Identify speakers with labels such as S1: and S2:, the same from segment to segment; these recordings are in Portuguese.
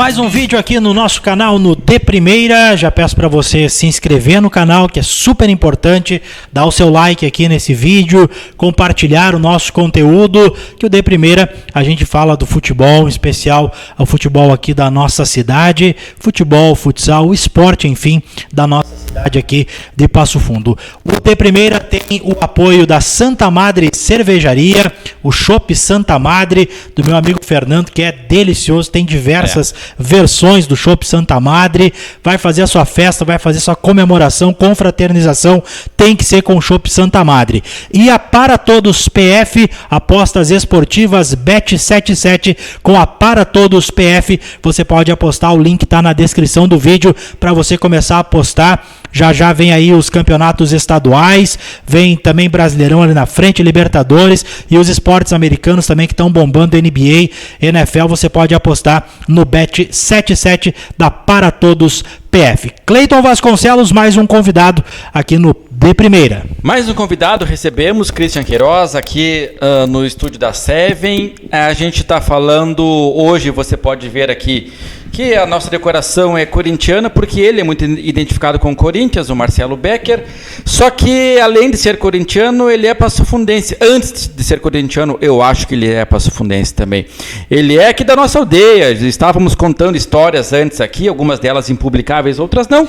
S1: Mais um vídeo aqui no nosso canal no De Primeira. Já peço para você se inscrever no canal, que é super importante, dar o seu like aqui nesse vídeo, compartilhar o nosso conteúdo, que o De Primeira a gente fala do futebol, em especial o futebol aqui da nossa cidade, futebol, futsal, o esporte, enfim, da nossa cidade aqui de Passo Fundo. O De Primeira tem o apoio da Santa Madre Cervejaria, o Chopp Santa Madre, do meu amigo Fernando, que é delicioso, tem diversas versões do Chopp Santa Madre. Vai fazer a sua festa, vai fazer sua comemoração, confraternização, tem que ser com o Chopp Santa Madre. E a Para Todos PF, apostas esportivas Bet77 com a Para Todos PF, você pode apostar, o link está na descrição do vídeo para você começar a apostar. Já já vem aí os campeonatos estaduais, vem também Brasileirão ali na frente, Libertadores e os esportes americanos também que estão bombando, NBA, NFL, você pode apostar no Bet77 da Para Todos PF. Cleiton Vasconcelos, mais um convidado aqui no De Primeira.
S2: Mais um convidado, recebemos Christian Queiroz aqui no estúdio da Seven. A gente está falando hoje, você pode ver aqui, que a nossa decoração é corintiana, porque ele é muito identificado com o Corinthians, o Marcelo Becker, só que além de ser corintiano, ele é passofundense. Antes de ser corintiano, eu acho que ele é passofundense também. Ele é aqui da nossa aldeia, estávamos contando histórias antes aqui, algumas delas impublicáveis, outras não,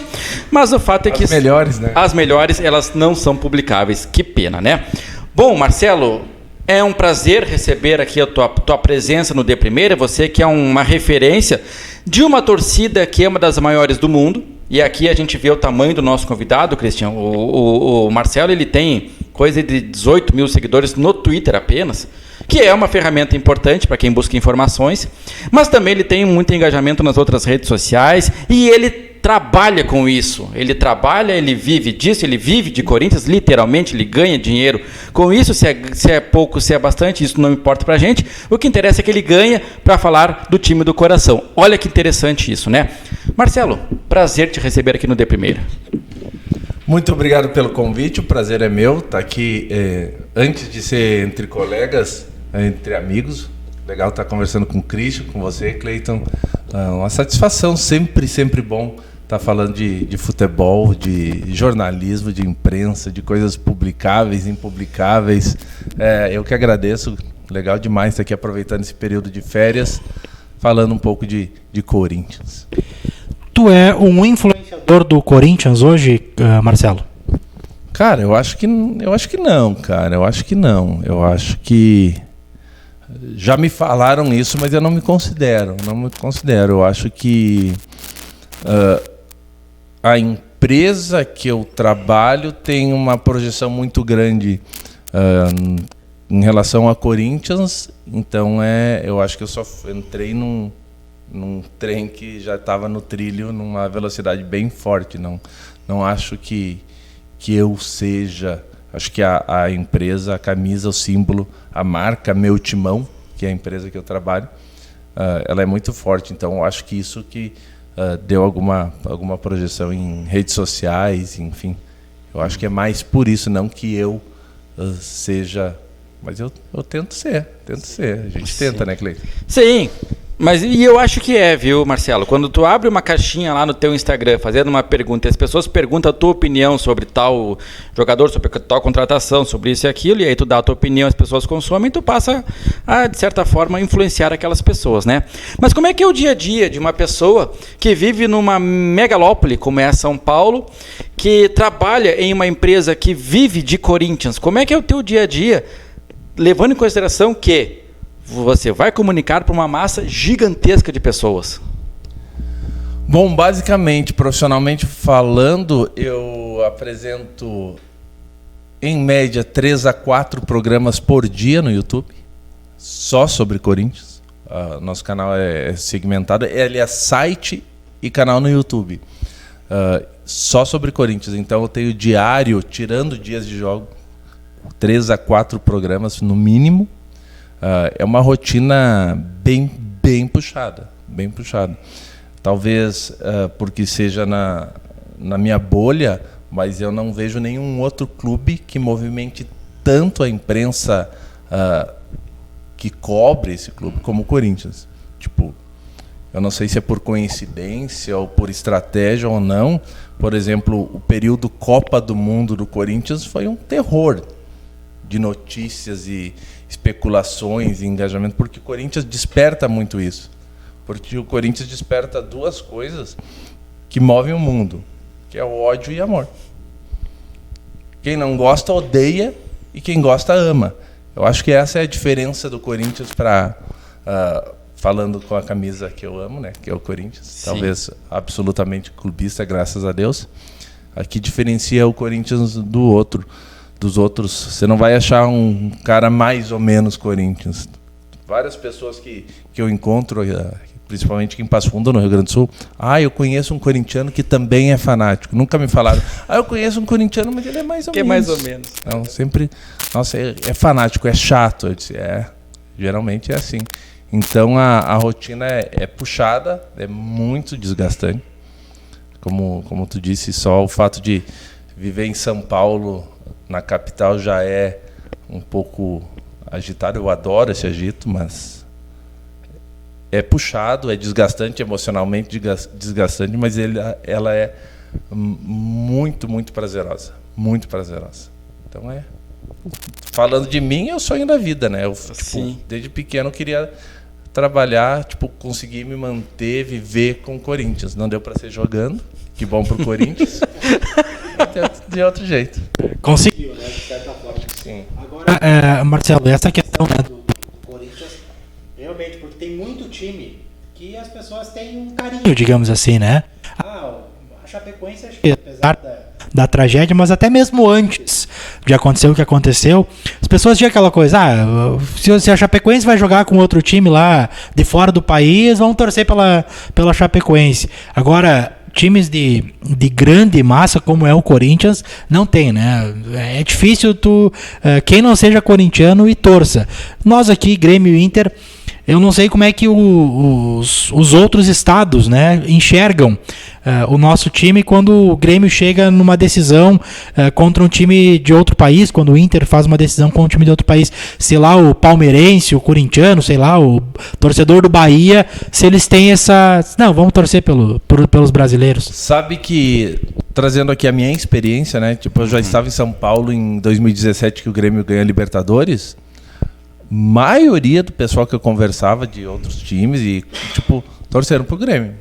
S2: mas o fato é que...
S3: As melhores, né?
S2: As melhores, elas não são publicáveis, que pena, né? Bom, Marcelo... É um prazer receber aqui a tua presença no De Primeira, você que é uma referência de uma torcida que é uma das maiores do mundo, e aqui a gente vê o tamanho do nosso convidado, Christian. O Marcelo, ele tem coisa de 18 mil seguidores no Twitter apenas, que é uma ferramenta importante para quem busca informações, mas também ele tem muito engajamento nas outras redes sociais, e ele trabalha com isso, ele vive disso, ele vive de Corinthians, literalmente, ele ganha dinheiro com isso, se é pouco, se é bastante, isso não importa pra gente, o que interessa é que ele ganha para falar do time do coração. Olha que interessante isso, né? Marcelo, prazer te receber aqui no De Primeira.
S3: Muito obrigado pelo convite, o prazer é meu estar aqui, antes de ser entre colegas, entre amigos. Legal estar conversando com o Christian, com você, Cleiton. Uma satisfação, sempre bom estar falando de futebol, de jornalismo, de imprensa, de coisas publicáveis, impublicáveis. Eu que agradeço, legal demais estar aqui aproveitando esse período de férias, falando um pouco de Corinthians.
S1: Tu é um influenciador do Corinthians hoje, Marcelo?
S3: Cara, eu acho que não, cara. Eu acho que não. Eu acho que já me falaram isso, mas eu não me considero. Eu acho que a empresa que eu trabalho tem uma projeção muito grande em relação a Corinthians. Então eu acho que eu só entrei num trem que já estava no trilho numa velocidade bem forte. Não acho que eu seja... Acho que a empresa, a camisa, o símbolo, a marca, meu timão, que é a empresa que eu trabalho, ela é muito forte. Então, eu acho que isso que deu alguma projeção em redes sociais, enfim. Eu acho que é mais por isso, não que eu seja... Mas eu tento ser. A gente tenta, né, Cleiton?
S2: Sim. Mas e eu acho que viu, Marcelo? Quando tu abre uma caixinha lá no teu Instagram fazendo uma pergunta, e as pessoas perguntam a tua opinião sobre tal jogador, sobre tal contratação, sobre isso e aquilo, e aí tu dá a tua opinião, as pessoas consomem, e tu passa a, de certa forma, influenciar aquelas pessoas, né? Mas como é que é o dia a dia de uma pessoa que vive numa megalópole, como é São Paulo, que trabalha em uma empresa que vive de Corinthians? Como é que é o teu dia a dia, levando em consideração que você vai comunicar para uma massa gigantesca de pessoas?
S3: Bom, basicamente, profissionalmente falando, eu apresento em média 3 a 4 programas por dia no YouTube, só sobre Corinthians. Nosso canal é segmentado, ele é site e canal no YouTube, só sobre Corinthians. Então eu tenho diário, tirando dias de jogo, 3 a 4 programas no mínimo. É uma rotina bem puxada. Talvez porque seja na minha bolha, mas eu não vejo nenhum outro clube que movimente tanto a imprensa que cobre esse clube como o Corinthians. Tipo, eu não sei se é por coincidência ou por estratégia ou não, por exemplo, o período Copa do Mundo do Corinthians foi um terror de notícias e especulações e engajamento, porque o Corinthians desperta muito isso. Porque o Corinthians desperta duas coisas que movem o mundo, que é o ódio e amor. Quem não gosta, odeia, e quem gosta, ama. Eu acho que essa é a diferença do Corinthians para... falando com a camisa que eu amo, né, que é o Corinthians. Sim. Talvez absolutamente clubista, graças a Deus. Aqui diferencia o Corinthians dos outros. Você não vai achar um cara mais ou menos Corinthians. Várias pessoas que eu encontro, principalmente aqui em Passo Fundo, no Rio Grande do Sul, eu conheço um corintiano que também é fanático. Nunca me falaram, eu conheço um corintiano, mas ele é mais ou menos.
S2: Que é mais ou menos.
S3: Não, sempre, nossa, é fanático, é chato. Eu disse, geralmente é assim. Então a rotina é puxada, é muito desgastante. Como tu disse, só o fato de viver em São Paulo, na capital, já é um pouco agitado. Eu adoro esse agito, mas é puxado, é desgastante, emocionalmente desgastante, mas ela é muito, muito prazerosa. Muito prazerosa. Então falando de mim, é o sonho da vida, né? Eu, desde pequeno eu queria trabalhar, conseguir me manter, viver com o Corinthians. Não deu para ser jogando, que bom pro Corinthians. De outro jeito.
S1: Conseguiu, né? De certa forma.
S3: Sim.
S1: Agora, Marcelo, essa questão, né, do Corinthians, realmente, porque tem muito time que as pessoas têm um carinho, digamos assim, né? A Chapecoense, acho que apesar da tragédia, mas até mesmo antes de acontecer o que aconteceu, as pessoas tinham aquela coisa, se a Chapecoense vai jogar com outro time lá de fora do país, vão torcer pela Chapecoense. Agora, times de grande massa, como é o Corinthians, não tem, né? É difícil quem não seja corintiano e torça. Nós aqui, Grêmio e Inter, eu não sei como é que os outros estados, né, enxergam o nosso time quando o Grêmio chega numa decisão contra um time de outro país, quando o Inter faz uma decisão contra um time de outro país. Sei lá, o palmeirense, o corintiano, sei lá, o torcedor do Bahia, se eles têm essa... Não, vamos torcer pelos brasileiros.
S3: Sabe que, trazendo aqui a minha experiência, né, eu já estava em São Paulo em 2017, que o Grêmio ganhou a Libertadores. Maioria do pessoal que eu conversava de outros times e, torceram pro Grêmio.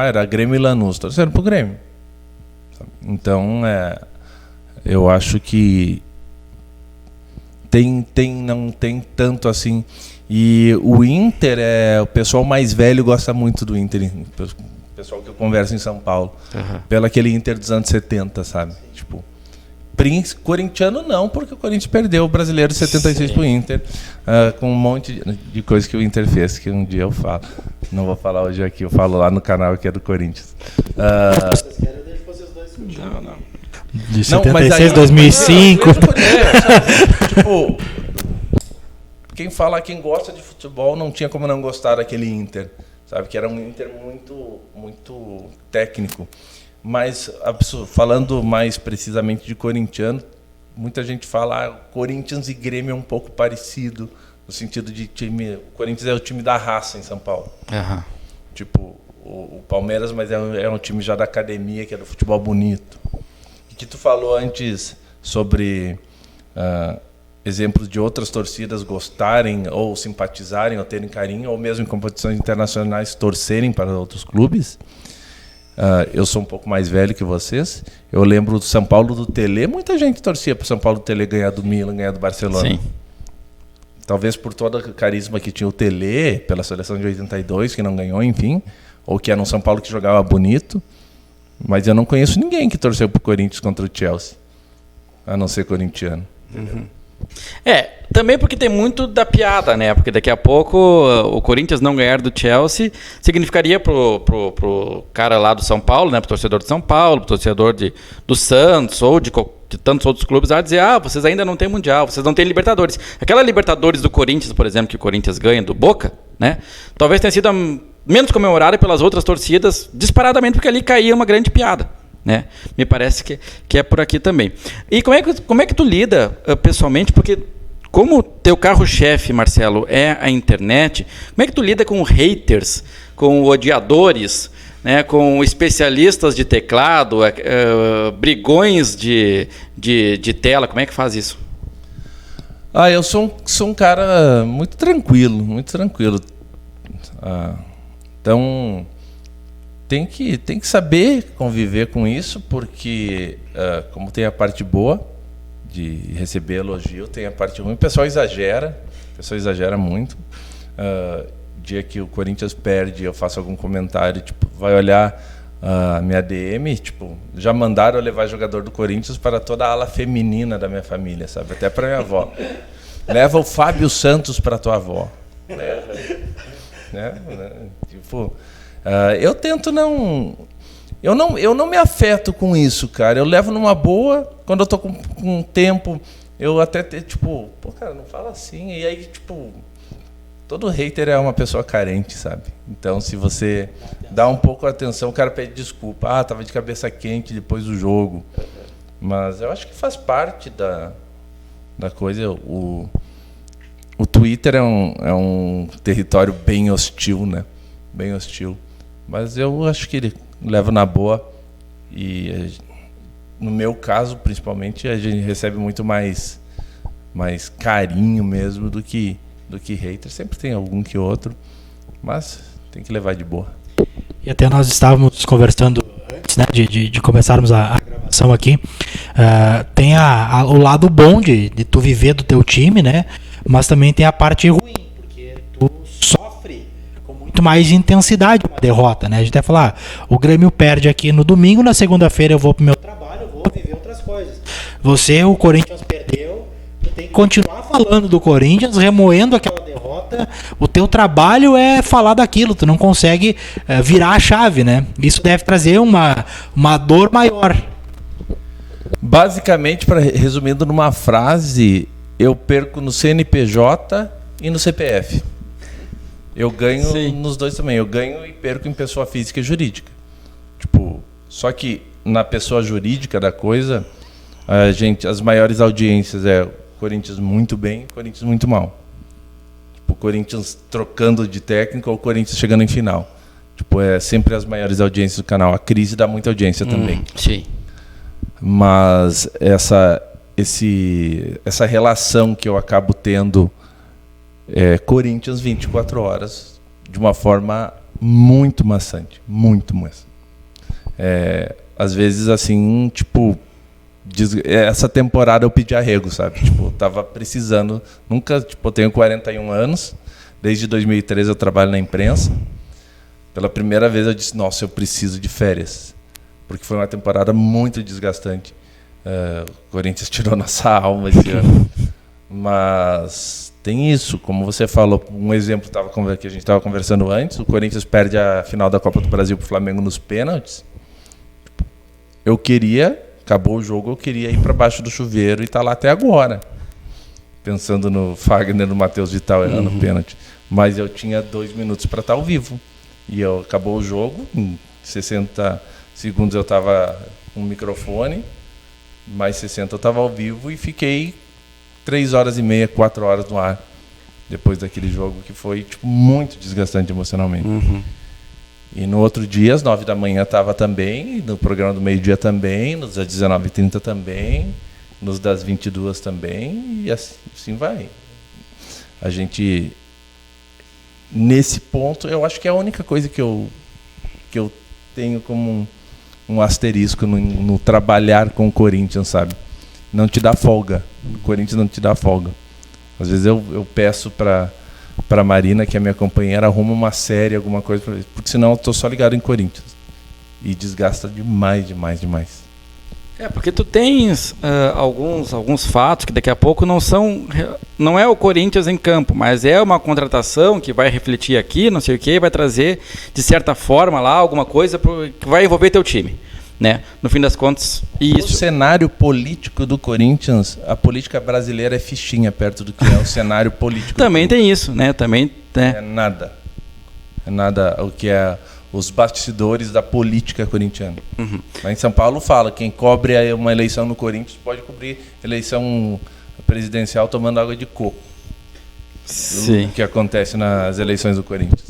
S3: Era Grêmio e Lanús, torceram pro Grêmio. Então, eu acho que não tem tanto assim. E o Inter, o pessoal mais velho gosta muito do Inter. O pessoal que eu converso em São Paulo. Uhum. Pelo aquele Inter dos anos 70, sabe? Corintiano não, porque o Corinthians perdeu o Brasileiro 76 pro Inter, com um monte de coisa que o Inter fez, que um dia eu falo. Não vou falar hoje aqui, eu falo lá no canal que é do Corinthians.
S1: Vocês querem deixar vocês dois discutindo? Não. De 76, 2005.
S3: Quem gosta de futebol não tinha como não gostar daquele Inter, sabe? Que era um Inter muito, muito técnico. Mas, falando mais precisamente de corintiano, muita gente fala Corinthians e Grêmio é um pouco parecido, no sentido de time... O Corinthians é o time da raça em São Paulo. Uhum. O Palmeiras, mas é um time já da academia, que é do futebol bonito. E que tu falou antes sobre exemplos de outras torcidas gostarem ou simpatizarem ou terem carinho, ou mesmo em competições internacionais torcerem para outros clubes. Eu sou um pouco mais velho que vocês. Eu lembro do São Paulo do Tele. Muita gente torcia para o São Paulo do Tele ganhar do Milan, ganhar do Barcelona. Sim. Talvez por todo o carisma que tinha o Tele, pela seleção de 82, que não ganhou, enfim. Ou que era um São Paulo que jogava bonito. Mas eu não conheço ninguém que torceu para o Corinthians contra o Chelsea, a não ser corintiano.
S2: Uhum. Também porque tem muito da piada, né? Porque daqui a pouco o Corinthians não ganhar do Chelsea significaria pro cara lá do São Paulo, né? Pro torcedor de São Paulo, pro torcedor do Santos ou de tantos outros clubes, a dizer, vocês ainda não têm Mundial, vocês não têm Libertadores. Aquela Libertadores do Corinthians, por exemplo, que o Corinthians ganha do Boca, né? Talvez tenha sido menos comemorada pelas outras torcidas, disparadamente, porque ali caía uma grande piada. Né? Me parece que é por aqui também. E como é que tu lida pessoalmente? Porque como teu carro-chefe, Marcelo, é a internet, como é que tu lida com haters, com odiadores, né, com especialistas de teclado, brigões de tela, como é que faz isso?
S3: Eu sou um cara muito tranquilo, muito tranquilo. Então, tem que saber conviver com isso, porque como tem a parte boa de receber elogio, tem a parte ruim. O pessoal exagera muito. Dia que o Corinthians perde, eu faço algum comentário, tipo, vai olhar a minha DM, tipo, já mandaram eu levar jogador do Corinthians para toda a ala feminina da minha família, sabe? Até para minha avó. Leva o Fábio Santos para tua avó. Leva. Né? Tipo, eu tento não... Eu não me afeto com isso, cara. Eu levo numa boa. Quando eu tô com tempo, eu até, tipo, pô, cara, não fala assim. E aí, tipo, todo hater é uma pessoa carente, sabe? Então, se você dá um pouco de atenção, o cara pede desculpa. Tava de cabeça quente depois do jogo. Mas eu acho que faz parte da coisa. O Twitter é um território bem hostil, né? Bem hostil. Mas eu acho que ele leva na boa. E no meu caso, principalmente, a gente recebe muito mais carinho mesmo do que hater. Sempre tem algum que outro, mas tem que levar de boa.
S1: E até nós estávamos conversando antes, né, de começarmos a gravação aqui. Tem o lado bom de tu viver do teu time, né? Mas também tem a parte ruim, porque tu sofre com muito mais intensidade uma derrota, né? A gente até falar, o Grêmio perde aqui no domingo, na segunda-feira eu vou pro meu trabalho, eu vou viver outras coisas. O Corinthians perdeu, tu tem que continuar falando do Corinthians, remoendo aquela derrota. O teu trabalho é falar daquilo, tu não consegue virar a chave, né? Isso deve trazer uma dor maior.
S3: Basicamente, resumindo numa frase, eu perco no CNPJ e no CPF. Eu ganho Sim. nos dois também. Eu ganho e perco em pessoa física e jurídica. Tipo, só que na pessoa jurídica da coisa, as maiores audiências é o Corinthians muito bem e Corinthians muito mal. Tipo, o Corinthians trocando de técnico ou o Corinthians chegando em final. Tipo, é sempre as maiores audiências do canal. A crise dá muita audiência também.
S2: Sim.
S3: Mas essa relação que eu acabo tendo Corinthians 24 horas de uma forma muito maçante, muito maçante. Às vezes assim, tipo, essa temporada eu pedi arrego, sabe? Tipo, eu tava precisando, eu tenho 41 anos, desde 2013 eu trabalho na imprensa. Pela primeira vez eu disse, nossa, eu preciso de férias, porque foi uma temporada muito desgastante. O Corinthians tirou nossa alma esse ano. Mas tem isso, como você falou, um exemplo que a gente estava conversando antes, o Corinthians perde a final da Copa do Brasil para o Flamengo nos pênaltis. Acabou o jogo, eu queria ir para baixo do chuveiro e estar lá até agora. Pensando no Fagner, no Matheus Vital errando o pênalti. Mas eu tinha 2 minutos para estar ao vivo. E acabou o jogo, em 60 segundos eu estava com o microfone, mais 60 eu estava ao vivo e fiquei 3 horas e meia, 4 horas no ar, depois daquele jogo que foi muito desgastante emocionalmente. E no outro dia, às 9 da manhã estava também, no programa do meio-dia também, nos das 19h30 também, nos das 22 também, e assim vai. A gente, nesse ponto, eu acho que é a única coisa que eu tenho como um asterisco no trabalhar com o Corinthians, sabe? Não te dá folga. O Corinthians não te dá folga. Às vezes eu peço para Marina, que é minha companheira, arruma uma série, alguma coisa, porque senão eu tô só ligado em Corinthians. E desgasta demais.
S2: Porque tu tens alguns fatos que daqui a pouco não é o Corinthians em campo, mas é uma contratação que vai refletir aqui, não sei o que, vai trazer, de certa forma, lá alguma coisa que vai envolver teu time, né? No fim das contas, isso.
S3: O cenário político do Corinthians, a política brasileira é fichinha perto do que é o cenário político.
S2: Também tem isso, né? Também, né?
S3: É nada o que é os bastidores da política corintiana. Lá em São Paulo fala, quem cobre uma eleição no Corinthians pode cobrir eleição presidencial tomando água de coco.
S2: Sim.
S3: O que acontece nas eleições do Corinthians.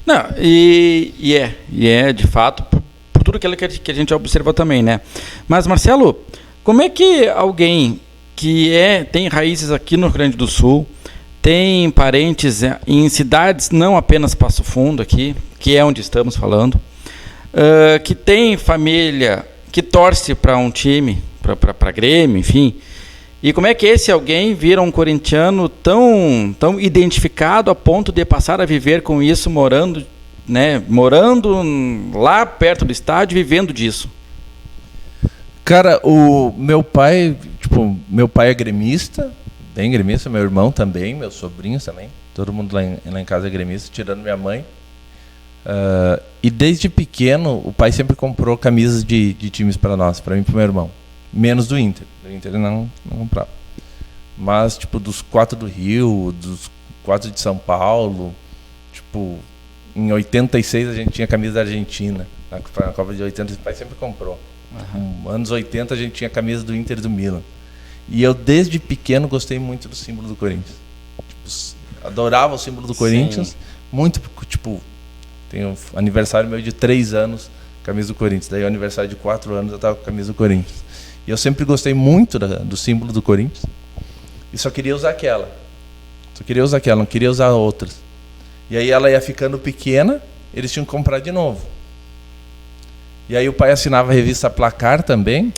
S2: Não, é de fato, por tudo aquilo que a gente observa também, né? Mas, Marcelo, como é que alguém que tem raízes aqui no Rio Grande do Sul, tem parentes em cidades, não apenas Passo Fundo aqui, que é onde estamos falando, que tem família que torce para um time, para Grêmio, enfim, e como é que esse alguém vira um corintiano tão identificado a ponto de passar a viver com isso, morando lá perto do estádio, vivendo disso?
S3: Cara, o meu pai é gremista, bem gremista, meu irmão também, meus sobrinhos também, todo mundo lá em casa é gremista, tirando minha mãe. E desde pequeno, o pai sempre comprou camisas de times para nós, para mim e para meu irmão. Menos do Inter. Do Inter ele não comprava. Mas, dos 4 do Rio, dos 4 de São Paulo, em 86 a gente tinha camisa da Argentina. Na Copa de 80 o pai sempre comprou. Anos 80 a gente tinha camisa do Inter e do Milan. E eu, desde pequeno, gostei muito do símbolo do Corinthians. Adorava o símbolo do Corinthians. Muito, tem um aniversário meu de 3 anos, camisa do Corinthians. Daí o aniversário de 4 anos eu estava com a camisa do Corinthians. E eu sempre gostei muito do símbolo do Corinthians. E só queria usar aquela. Não queria usar outras. E aí ela ia ficando pequena, eles tinham que comprar de novo. E aí o pai assinava a revista Placar também.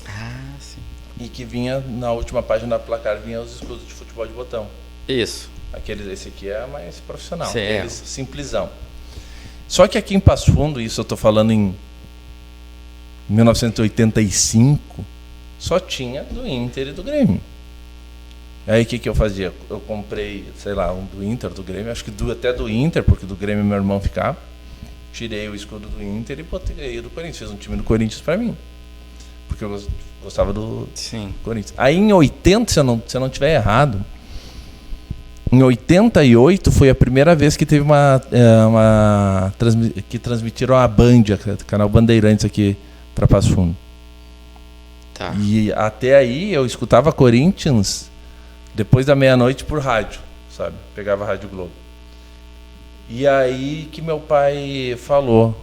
S2: Sim.
S3: E que vinha, na última página da Placar, vinha os escudos de futebol de botão.
S2: Isso.
S3: Esse aqui é mais profissional,
S2: certo.
S3: Simplesão. Só que aqui em Passo Fundo, isso eu estou falando em 1985, só tinha do Inter e do Grêmio. Aí o que eu fazia? Eu comprei, um do Inter, do Grêmio, acho que até do Inter, porque do Grêmio meu irmão ficava. Tirei o escudo do Inter e botei o do Corinthians. Fiz um time do Corinthians para mim. Porque eu gostava do Corinthians. Aí em 80, se eu não estiver errado, em 88 foi a primeira vez que teve que transmitiram a Band, canal Bandeirantes aqui para Passo Fundo.
S2: Tá.
S3: E até aí eu escutava Corinthians depois da meia-noite por rádio, sabe? Pegava a Rádio Globo. E aí que meu pai falou,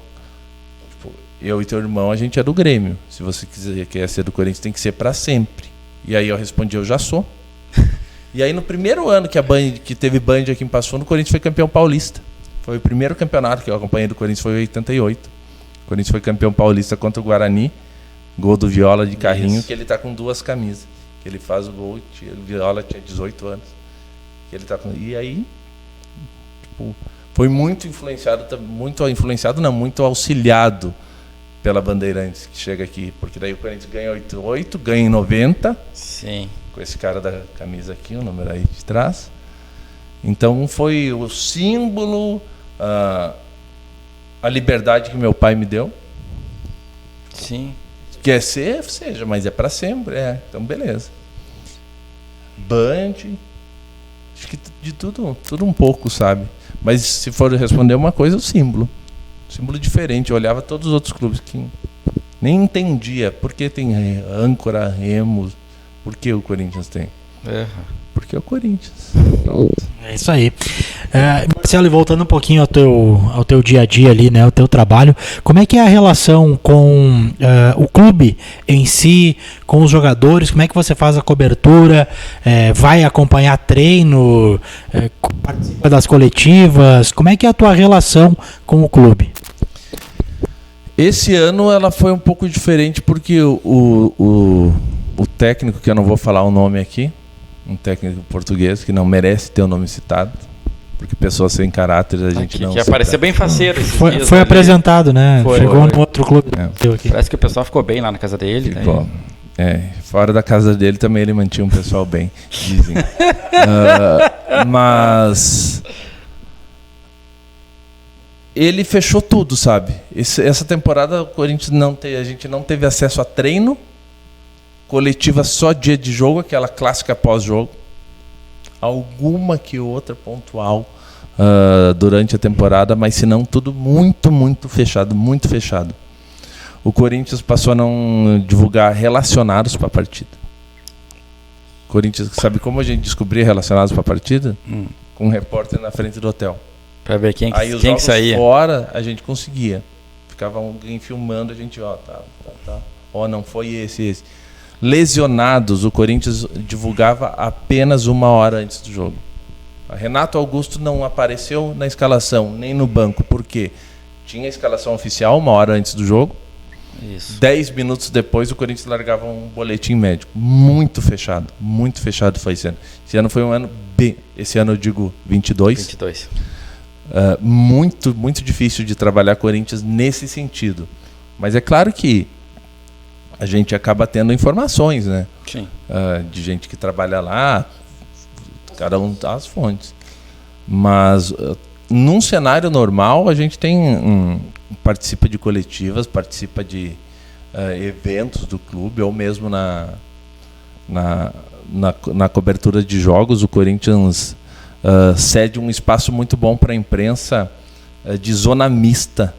S3: eu e teu irmão, a gente é do Grêmio. Se você quer ser do Corinthians, tem que ser para sempre. E aí eu respondi, eu já sou. E aí no primeiro ano que teve Band aqui em Passo Fundo, o Corinthians foi campeão paulista. Foi o primeiro campeonato que eu acompanhei do Corinthians, foi em 88. O Corinthians foi campeão paulista contra o Guarani, gol do Viola de carrinho, que ele tá com 2 camisas. Que ele faz o gol, o Viola tinha 18 anos. E aí, foi muito auxiliado pela Bandeirantes, que chega aqui, porque daí o Corinthians ganha 88, ganha em 90.
S2: Sim.
S3: Com esse cara da camisa aqui, o número aí de trás. Então foi o símbolo, a liberdade que meu pai me deu.
S2: Sim.
S3: Quer ser, seja, mas é para sempre, então beleza. Band, acho que de tudo um pouco, sabe? Mas se for responder uma coisa, o símbolo. Símbolo diferente, eu olhava todos os outros clubes que nem entendia por que tem âncora, remos, por que o Corinthians tem. Porque é o Corinthians. Pronto.
S1: É isso aí. Marcelo, e voltando um pouquinho ao teu dia a dia ali, né, o teu trabalho, como é que é a relação com o clube em si, com os jogadores? Como é que você faz a cobertura? Vai acompanhar treino? Participa das coletivas? Como é que é a tua relação com o clube?
S3: Esse ano ela foi um pouco diferente porque o técnico, que eu não vou falar o nome aqui, um técnico português que não merece ter o nome citado, porque pessoas sem caráter a gente não...
S2: Que apareceu bem faceiro esses dias.
S1: Foi apresentado, né? Chegou no outro clube.
S2: Aqui. Parece que o pessoal ficou bem lá na casa dele.
S3: Ficou. Fora da casa dele também ele mantinha um pessoal bem, dizem. Mas... ele fechou tudo, sabe? Essa temporada o Corinthians a gente não teve acesso a treino, coletiva só dia de jogo, aquela clássica pós-jogo, alguma que outra pontual durante a temporada, mas se não tudo muito, muito fechado, muito fechado. O Corinthians passou a não divulgar relacionados para a partida. Corinthians, sabe como a gente descobria relacionados para a partida? Com um repórter na frente do hotel.
S2: Para ver quem
S3: Aí os
S2: que
S3: jogos
S2: saía.
S3: fora a gente conseguia. Ficava alguém filmando, a gente, tá. Não foi esse. Lesionados, o Corinthians divulgava apenas 1 hora antes do jogo. A Renato Augusto não apareceu na escalação, nem no banco. Por quê? Tinha a escalação oficial 1 hora antes do jogo.
S2: Isso.
S3: 10 minutos depois o Corinthians largava um boletim médico. Muito fechado foi esse ano. Esse ano foi um ano bem... Esse ano eu digo 22. Muito, muito difícil de trabalhar Corinthians nesse sentido. Mas é claro que a gente acaba tendo informações, né?
S2: Sim.
S3: De gente que trabalha lá, cada um dá as fontes. Mas num cenário normal a gente tem participa de coletivas, participa de eventos do clube, ou mesmo na cobertura de jogos. O Corinthians cede um espaço muito bom para a imprensa de zona mista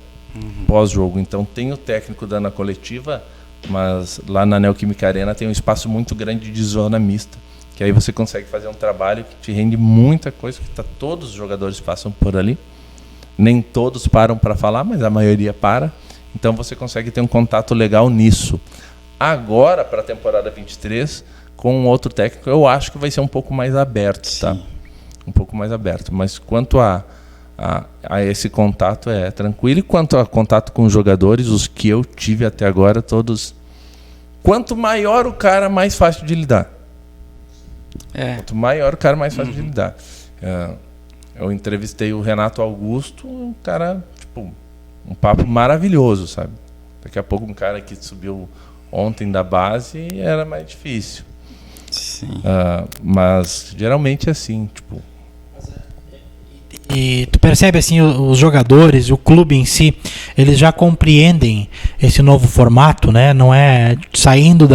S3: pós-jogo. Então tem o técnico dando a coletiva, mas lá na Neoquímica Arena tem um espaço muito grande de zona mista, que aí você consegue fazer um trabalho que te rende muita coisa, que todos os jogadores passam por ali. Nem todos param para falar, mas a maioria para. Então você consegue ter um contato legal nisso. Agora, para a temporada 23, com um outro técnico, eu acho que vai ser um pouco mais aberto. Sim. Tá? Um pouco mais aberto. Mas quanto a esse contato é tranquilo. E quanto a contato com os jogadores, os que eu tive até agora, todos... Quanto maior o cara, mais fácil de lidar. Quanto maior o cara, mais fácil de lidar. Eu entrevistei o Renato Augusto, um cara, tipo, um papo maravilhoso, sabe? Daqui a pouco um cara que subiu ontem da base era mais difícil.
S2: Sim.
S3: Mas geralmente é assim, tipo...
S1: E tu percebe assim, os jogadores, o clube em si, eles já compreendem esse novo formato, né? Não é saindo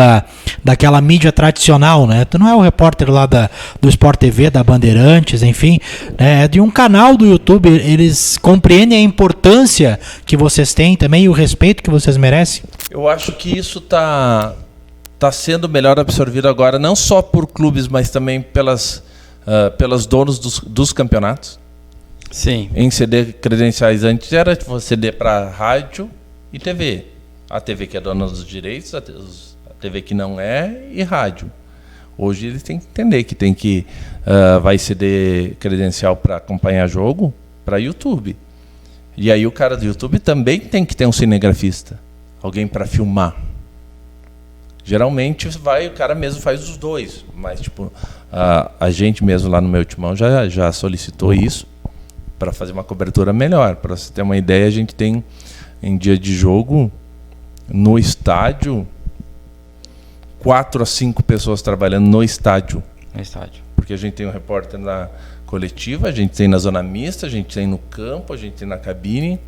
S1: daquela mídia tradicional, né? Tu não é o repórter lá do Sport TV, da Bandeirantes, enfim, né? É de um canal do YouTube. Eles compreendem a importância que vocês têm também e o respeito que vocês merecem?
S3: Eu acho que isso tá sendo melhor absorvido agora, não só por clubes, mas também pelas donos dos campeonatos.
S2: Sim.
S3: Em ceder credenciais antes era ceder para rádio e TV. A TV que é dona dos direitos, a TV que não é, e rádio. Hoje eles têm que entender que vai ceder credencial para acompanhar jogo para YouTube. E aí o cara do YouTube também tem que ter um cinegrafista, alguém para filmar. Geralmente o cara mesmo faz os dois, mas tipo a gente mesmo lá no Meu Timão já solicitou isso para fazer uma cobertura melhor. Para você ter uma ideia, a gente tem em dia de jogo no estádio 4 a 5 pessoas trabalhando no estádio. Porque a gente tem um repórter na coletiva, a gente tem na zona mista, a gente tem no campo, a gente tem na cabine,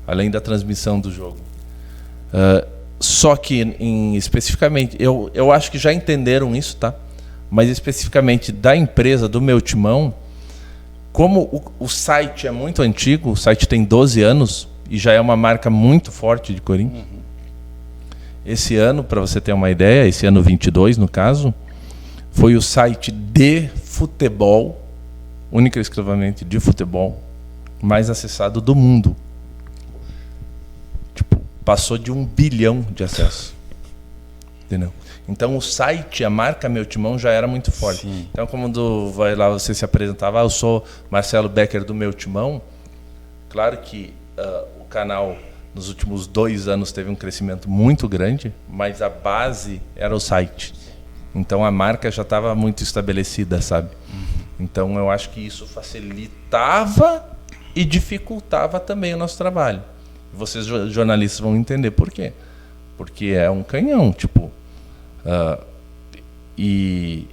S3: além da transmissão do jogo. Só que especificamente, eu acho que já entenderam isso, tá? Mas especificamente da empresa, do Meu Timão, como o site é muito antigo, o site tem 12 anos e já é uma marca muito forte de Corinthians. Esse ano, para você ter uma ideia, esse ano 22 no caso, foi o site de futebol, única e exclusivamente de futebol, mais acessado do mundo. Tipo, passou de 1 bilhão de acessos. Entendeu? Então o site, a marca Meu Timão já era muito forte. Sim. Então quando vai lá você se apresentava, eu sou Marcelo Becker do Meu Timão. Claro que o canal nos últimos 2 anos teve um crescimento muito grande, mas a base era o site. Então a marca já estava muito estabelecida, sabe? Então eu acho que isso facilitava e dificultava também o nosso trabalho. Vocês jornalistas vão entender por quê. Porque é um canhão, tipo... e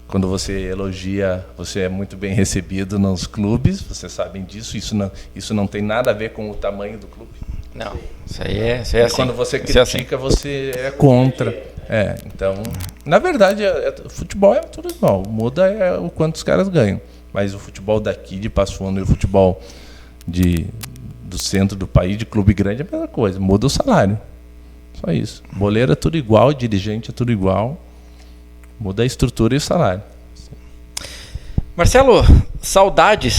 S3: quando você elogia, você é muito bem recebido nos clubes, vocês sabem disso. Isso não tem nada a ver com o tamanho do clube.
S2: Não, isso aí é assim.
S3: Quando você critica, você é contra. Então, na verdade, futebol é tudo igual. Muda o quanto os caras ganham. Mas o futebol daqui de Passo Fundo e o futebol do centro do país, de clube grande, é a mesma coisa. Muda o salário. Só isso. Boleiro é tudo igual, dirigente é tudo igual. Muda a estrutura e o salário.
S2: Marcelo, saudades?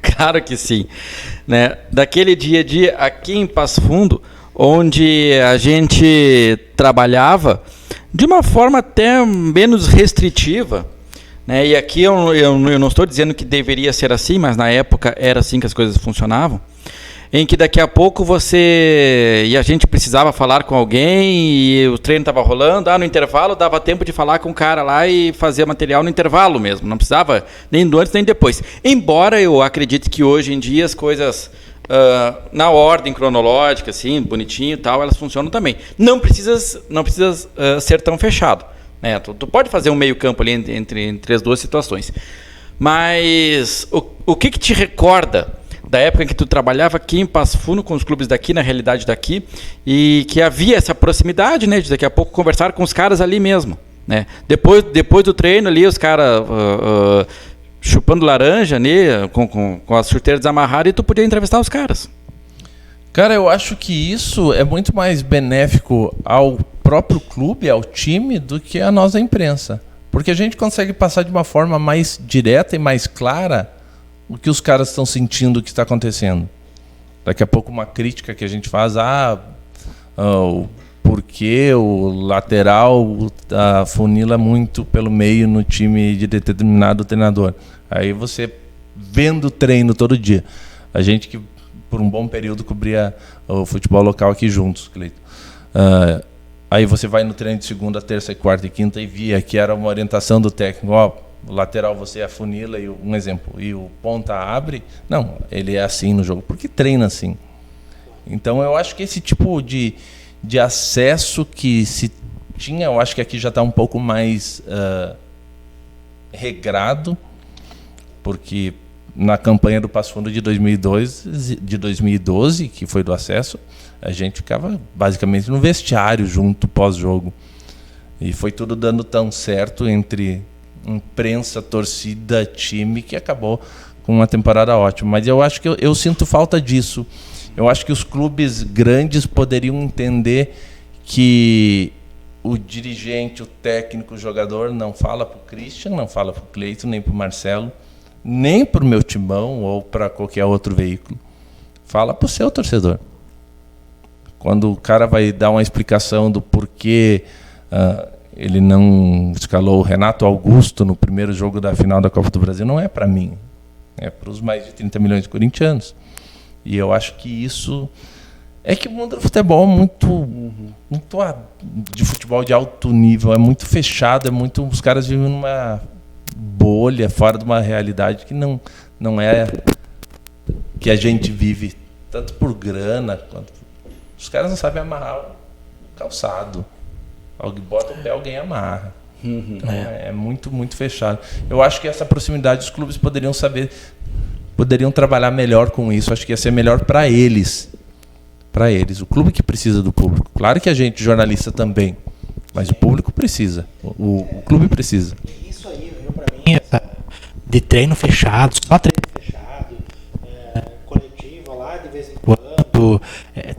S2: Claro que sim. Né? Daquele dia a dia aqui em Passo Fundo, onde a gente trabalhava de uma forma até menos restritiva. Né? E aqui eu não estou dizendo que deveria ser assim, mas na época era assim que as coisas funcionavam. Em que daqui a pouco a gente precisava falar com alguém e o treino estava rolando, no intervalo dava tempo de falar com o cara lá e fazer material no intervalo mesmo, não precisava nem do antes nem depois. Embora eu acredite que hoje em dia as coisas na ordem cronológica, assim, bonitinho e tal, elas funcionam também. Não precisa ser tão fechado. Né? Tu pode fazer um meio campo ali entre as duas situações. Mas o que te recorda da época em que tu trabalhava aqui em Passo Fundo com os clubes daqui, na realidade daqui, e que havia essa proximidade, né, de daqui a pouco conversar com os caras ali mesmo, né? Depois do treino ali, os caras chupando laranja, né, com as chuteiras desamarradas, e tu podia entrevistar os caras.
S3: Cara, eu acho que isso é muito mais benéfico ao próprio clube, ao time, do que a nós, a imprensa. Porque a gente consegue passar de uma forma mais direta e mais clara o que os caras estão sentindo, o que está acontecendo. Daqui a pouco uma crítica que a gente faz, porque o lateral funila muito pelo meio no time de determinado treinador. Aí você vendo o treino todo dia. A gente que por um bom período cobria o futebol local aqui juntos, Cleiton. Aí você vai no treino de segunda, terça, quarta e quinta e via que era uma orientação do técnico, o lateral você afunila, um exemplo, e o ponta abre. Não, ele é assim no jogo, porque treina assim. Então eu acho que esse tipo de acesso que se tinha, eu acho que aqui já está um pouco mais regrado, porque na campanha do Passo Fundo de 2012, que foi do acesso, a gente ficava basicamente no vestiário junto pós-jogo. E foi tudo dando tão certo entre imprensa, torcida, time, que acabou com uma temporada ótima. Mas eu acho que eu sinto falta disso. Eu acho que os clubes grandes poderiam entender que o dirigente, o técnico, o jogador não fala para o Christian, não fala para o Cleiton, nem para o Marcelo, nem para o meu timão ou para qualquer outro veículo. Fala para o seu torcedor. Quando o cara vai dar uma explicação do porquê ele não escalou o Renato Augusto no primeiro jogo da final da Copa do Brasil, não é para mim. É para os mais de 30 milhões de corintianos. E eu acho que isso é que o mundo do futebol é muito de futebol de alto nível, é muito fechado, os caras vivem numa bolha, fora de uma realidade que não é que a gente vive, tanto por grana quanto os caras não sabem amarrar o calçado. Alguém bota o pé, alguém amarra. Então é muito, muito fechado. Eu acho que essa proximidade os clubes poderiam trabalhar melhor com isso. Acho que ia ser melhor para eles. Para eles. O clube que precisa do público. Claro que a gente, jornalista, também. Mas o público precisa. O clube precisa.
S1: Isso aí, para mim, de treino fechado, só treino fechado, coletivo lá de vez em quando,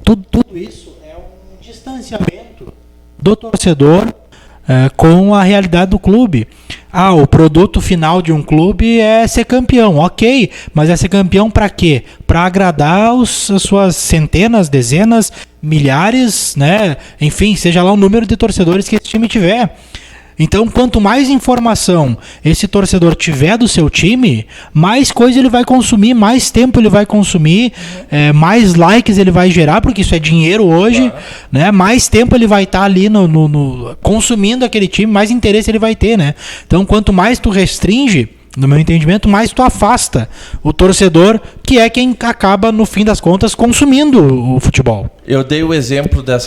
S1: tudo isso é um distanciamento do torcedor com a realidade do clube. O produto final de um clube é ser campeão, ok, mas é ser campeão para quê? Para agradar as suas centenas, dezenas, milhares, né? Enfim, seja lá o número de torcedores que esse time tiver. Então, quanto mais informação esse torcedor tiver do seu time, mais coisa ele vai consumir, mais tempo ele vai consumir, mais likes ele vai gerar, porque isso é dinheiro hoje, né? Mais tempo ele vai estar ali consumindo aquele time, mais interesse ele vai ter, né? Então, quanto mais tu restringe, no meu entendimento, mais tu afasta o torcedor, que é quem acaba, no fim das contas, consumindo o futebol.
S3: Eu dei o exemplo da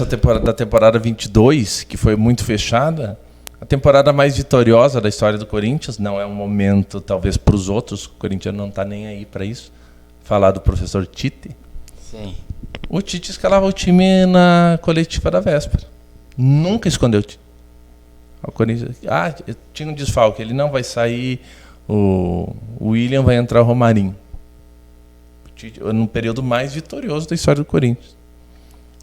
S3: temporada 22, que foi muito fechada. A temporada mais vitoriosa da história do Corinthians, não é um momento, talvez, para os outros, o Corinthians não está nem aí para isso, falar do professor Tite.
S2: Sim.
S3: O Tite escalava o time na coletiva da véspera. Nunca escondeu o time. O Corinthians, tinha um desfalque, ele não vai sair, o William vai entrar o Romarinho. O Tite, no período mais vitorioso da história do Corinthians.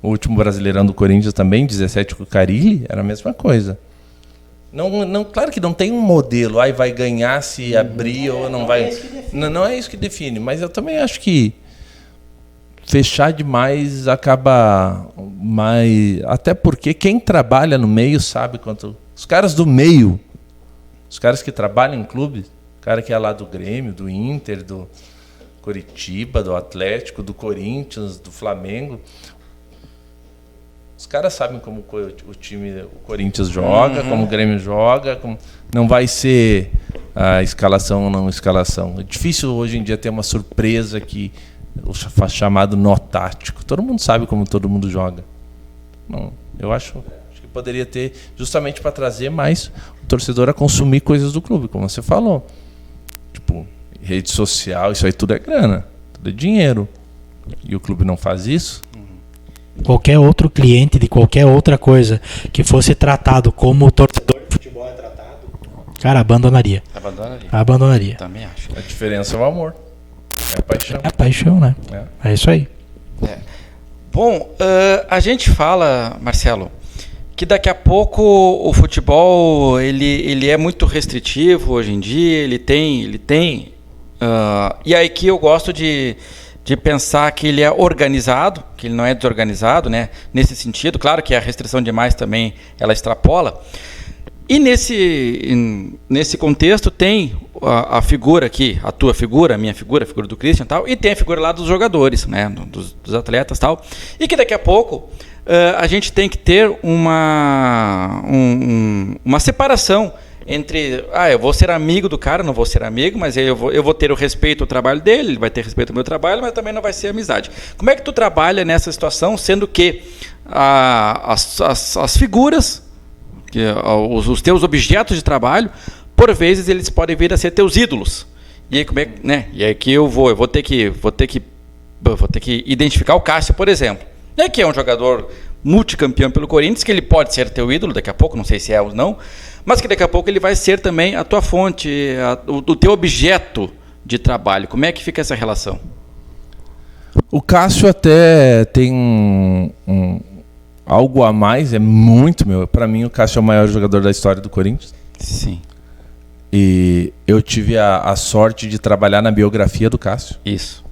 S3: O último Brasileirão do Corinthians também, 17 com o Carille, era a mesma coisa. Não, claro que não tem um modelo, aí vai ganhar se abrir ou não vai. Não é isso que define, mas eu também acho que fechar demais acaba mais. Até porque quem trabalha no meio sabe quanto. Os caras do meio, os caras que trabalham em clubes, o cara que é lá do Grêmio, do Inter, do Coritiba, do Atlético, do Corinthians, do Flamengo. Os caras sabem como o time, o Corinthians joga, como o Grêmio joga, não vai ser a escalação ou não escalação. É difícil hoje em dia ter uma surpresa que o chamado nó tático. Todo mundo sabe como todo mundo joga. Não, eu acho que poderia ter justamente para trazer mais o torcedor a consumir coisas do clube, como você falou. Tipo, rede social, isso aí tudo é grana, tudo é dinheiro. E o clube não faz isso.
S1: Qualquer outro cliente de qualquer outra coisa que fosse tratado como o torcedor de futebol é tratado, cara, abandonaria. Abandonaria.
S2: Também acho.
S3: A diferença é o amor. É a paixão.
S1: É a paixão, né? É isso aí.
S2: Bom, a gente fala, Marcelo, que daqui a pouco o futebol ele é muito restritivo hoje em dia, ele tem e aí que eu gosto de pensar que ele é organizado, que ele não é desorganizado, né? Nesse sentido, claro que a restrição demais também ela extrapola. E nesse contexto tem a figura aqui, a tua figura, a minha figura, a figura do Christian e tal, e tem a figura lá dos jogadores, né? Dos atletas e tal. E que daqui a pouco a gente tem que ter uma separação entre, eu vou ser amigo do cara, não vou ser amigo, mas eu vou ter o respeito ao trabalho dele, ele vai ter respeito ao meu trabalho, mas também não vai ser amizade. Como é que tu trabalha nessa situação, sendo que as figuras, os teus objetos de trabalho, por vezes eles podem vir a ser teus ídolos. E aí como é, né? E aí que eu vou ter que identificar o Cássio, por exemplo, né, que é um jogador multicampeão pelo Corinthians, que ele pode ser teu ídolo daqui a pouco, não sei se é ou não, mas que daqui a pouco ele vai ser também a tua fonte, o teu objeto de trabalho. Como é que fica essa relação?
S3: O Cássio até tem algo a mais, é muito meu. Para mim, o Cássio é o maior jogador da história do Corinthians.
S2: Sim.
S3: E eu tive a sorte de trabalhar na biografia do Cássio.
S2: Isso.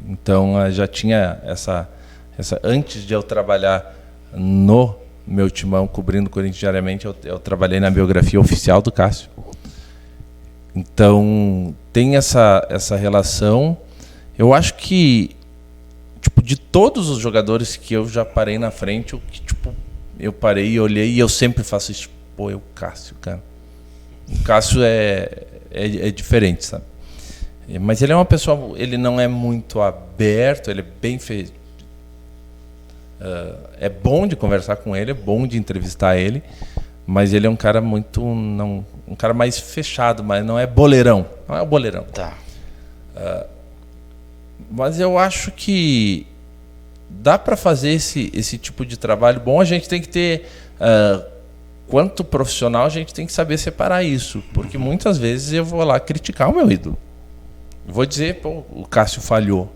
S3: Então, já tinha essa antes de eu trabalhar no meu timão, cobrindo o Corinthians diariamente, eu trabalhei na biografia oficial do Cássio. Então, tem essa relação. Eu acho que, tipo, de todos os jogadores que eu já parei na frente, eu parei e olhei e eu sempre faço isso. Pô, é o Cássio, cara. O Cássio é diferente, sabe? Mas ele é uma pessoa, ele não é muito aberto, ele é bem feito. É bom de conversar com ele, é bom de entrevistar ele, mas ele é um cara um cara mais fechado, mas não é boleirão. Não é o boleirão.
S2: Tá.
S3: Mas eu acho que dá para fazer esse tipo de trabalho bom. A gente tem que ter, quanto profissional, a gente tem que saber separar isso, porque muitas vezes eu vou lá criticar o meu ídolo. Vou dizer, pô, o Cássio falhou,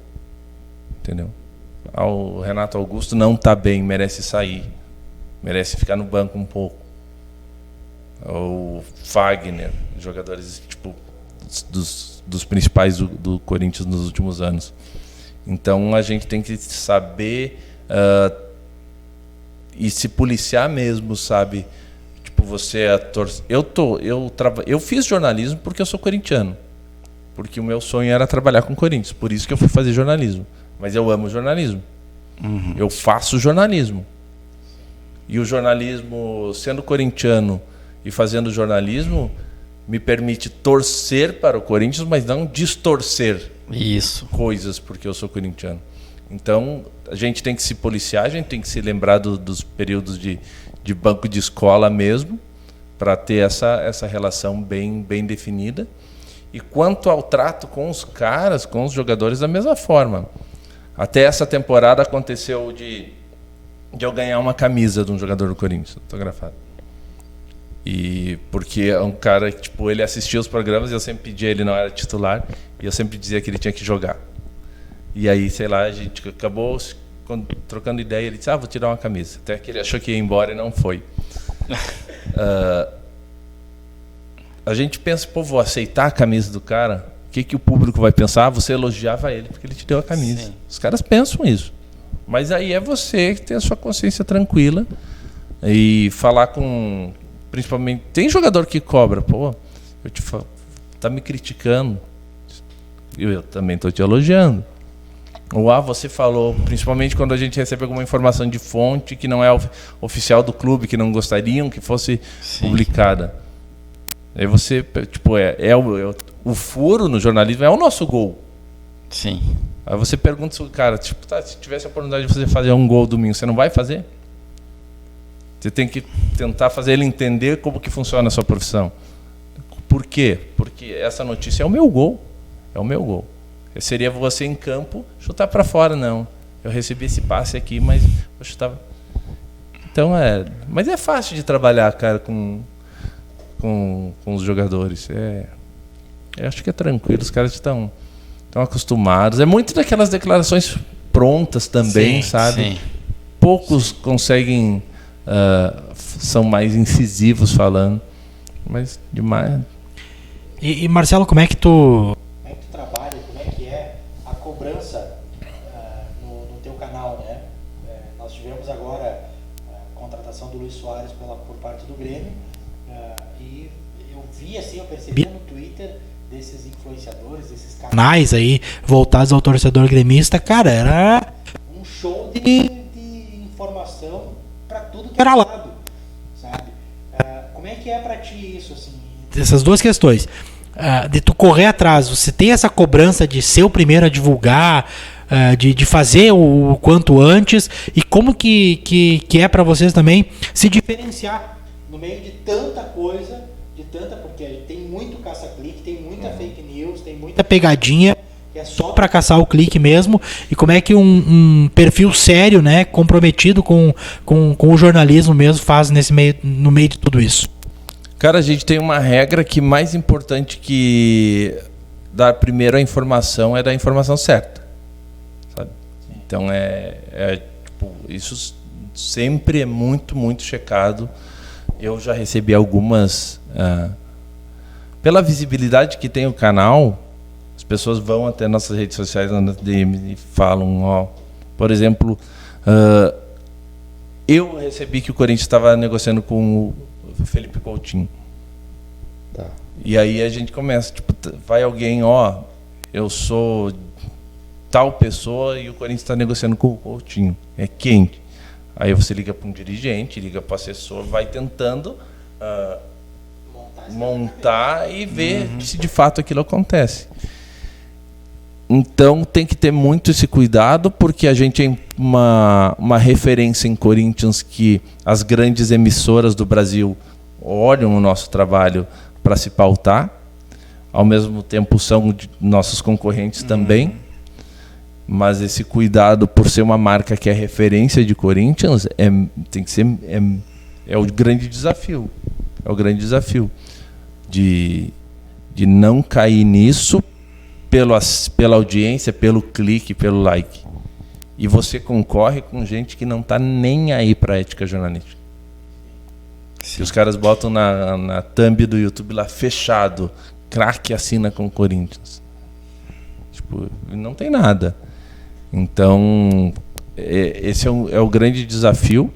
S3: entendeu? O Renato Augusto não está bem, merece sair, merece ficar no banco um pouco. O Fagner, jogadores tipo dos principais do Corinthians nos últimos anos. Então a gente tem que saber e se policiar mesmo, sabe? Tipo, você eu fiz jornalismo porque eu sou corintiano, porque o meu sonho era trabalhar com o Corinthians, por isso que eu fui fazer jornalismo. Mas eu amo jornalismo. Uhum. Eu faço jornalismo. E o jornalismo, sendo corintiano e fazendo jornalismo, me permite torcer para o Corinthians, mas não distorcer coisas porque eu sou corintiano. Então, a gente tem que se policiar, a gente tem que se lembrar dos períodos de banco de escola mesmo, para ter essa relação bem definida. E quanto ao trato com os caras, com os jogadores, da mesma forma. Até essa temporada aconteceu de eu ganhar uma camisa de um jogador do Corinthians, autografado. E porque é um cara que, tipo, ele assistia os programas e eu sempre pedia, ele não era titular, e eu sempre dizia que ele tinha que jogar. E aí, sei lá, a gente acabou trocando ideia, ele disse, vou tirar uma camisa. Até que ele achou que ia embora e não foi. a gente pensa, pô, vou aceitar a camisa do cara, o que o público vai pensar? Você elogiava ele porque ele te deu a camisa. Sim. Os caras pensam isso. Mas aí é você que tem a sua consciência tranquila e falar com... Principalmente, tem jogador que cobra, pô, eu te falo, tá me criticando, eu também tô te elogiando. Ou você falou, principalmente quando a gente recebe alguma informação de fonte que não é oficial do clube, que não gostariam que fosse publicada. Aí você, tipo, o furo no jornalismo é o nosso gol.
S2: Sim.
S3: Aí você pergunta se o cara, tipo, se tivesse a oportunidade de você fazer um gol domingo, você não vai fazer? Você tem que tentar fazer ele entender como que funciona a sua profissão. Por quê? Porque essa notícia é o meu gol. É o meu gol. Seria você em campo chutar para fora, não. Eu recebi esse passe aqui, mas eu chutava. Então mas é fácil de trabalhar, cara, com os jogadores. Eu acho que é tranquilo, os caras estão acostumados. É muito daquelas declarações prontas também, sabe? Sim. Poucos conseguem, são mais incisivos falando, mas demais.
S1: E Marcelo, como é que tu trabalha, como é que é a cobrança no teu canal, né? Nós tivemos agora a contratação do Luis Soares por parte do Grêmio, e eu vi assim, eu percebi no Twitter desses influenciadores, desses canais aí voltados ao torcedor gremista, cara, era um show de informação para tudo que era lado, sabe? Como é que é para ti isso, assim? Essas duas questões. De tu correr atrás, você tem essa cobrança de ser o primeiro a divulgar, de fazer o quanto antes, e como que é para vocês também se diferenciar no meio de tanta coisa, porque tem muito caça-clique, tem muita fake news, tem muita pegadinha, que é só para caçar o clique mesmo, e como é que um perfil sério, né, comprometido com o jornalismo mesmo faz no meio de tudo isso?
S3: Cara, a gente tem uma regra que mais importante que dar primeiro a informação é dar a informação certa, sabe? Então tipo, isso sempre é muito, muito checado. Eu já recebi algumas, pela visibilidade que tem o canal, as pessoas vão até nossas redes sociais e falam, por exemplo, eu recebi que o Corinthians estava negociando com o Felipe Coutinho. Tá. E aí a gente começa, tipo, vai alguém, eu sou tal pessoa e o Corinthians está negociando com o Coutinho. É quente. Aí você liga para um dirigente, liga para o assessor, vai tentando montar e ver se de fato aquilo acontece. Então tem que ter muito esse cuidado, porque a gente é uma referência em Corinthians que as grandes emissoras do Brasil olham o nosso trabalho para se pautar, ao mesmo tempo são nossos concorrentes também, mas esse cuidado por ser uma marca que é referência de Corinthians tem que ser o grande desafio, de não cair nisso pela audiência, pelo clique, pelo like. E você concorre com gente que não está nem aí para a ética jornalística. Se os caras botam na thumb do YouTube lá, fechado, craque assina com o Corinthians. Tipo, não tem nada. Então, esse é o grande desafio.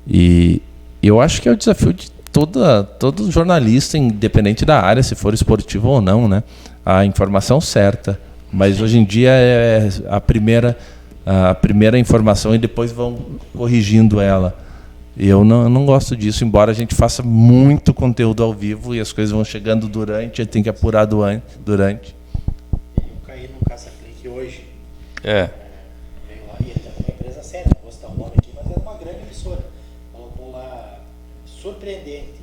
S3: E eu acho que é o desafio de todo jornalista, independente da área, se for esportivo ou não, né? A informação certa. Mas hoje em dia é a primeira informação e depois vão corrigindo ela. E eu não gosto disso, embora a gente faça muito conteúdo ao vivo e as coisas vão chegando durante, tem que apurar durante.
S1: Eu caí no caça-clique hoje.
S2: Veio
S1: lá e ele é uma empresa séria, não vou citar o nome aqui, mas era uma grande emissora. Colocou lá, surpreendente.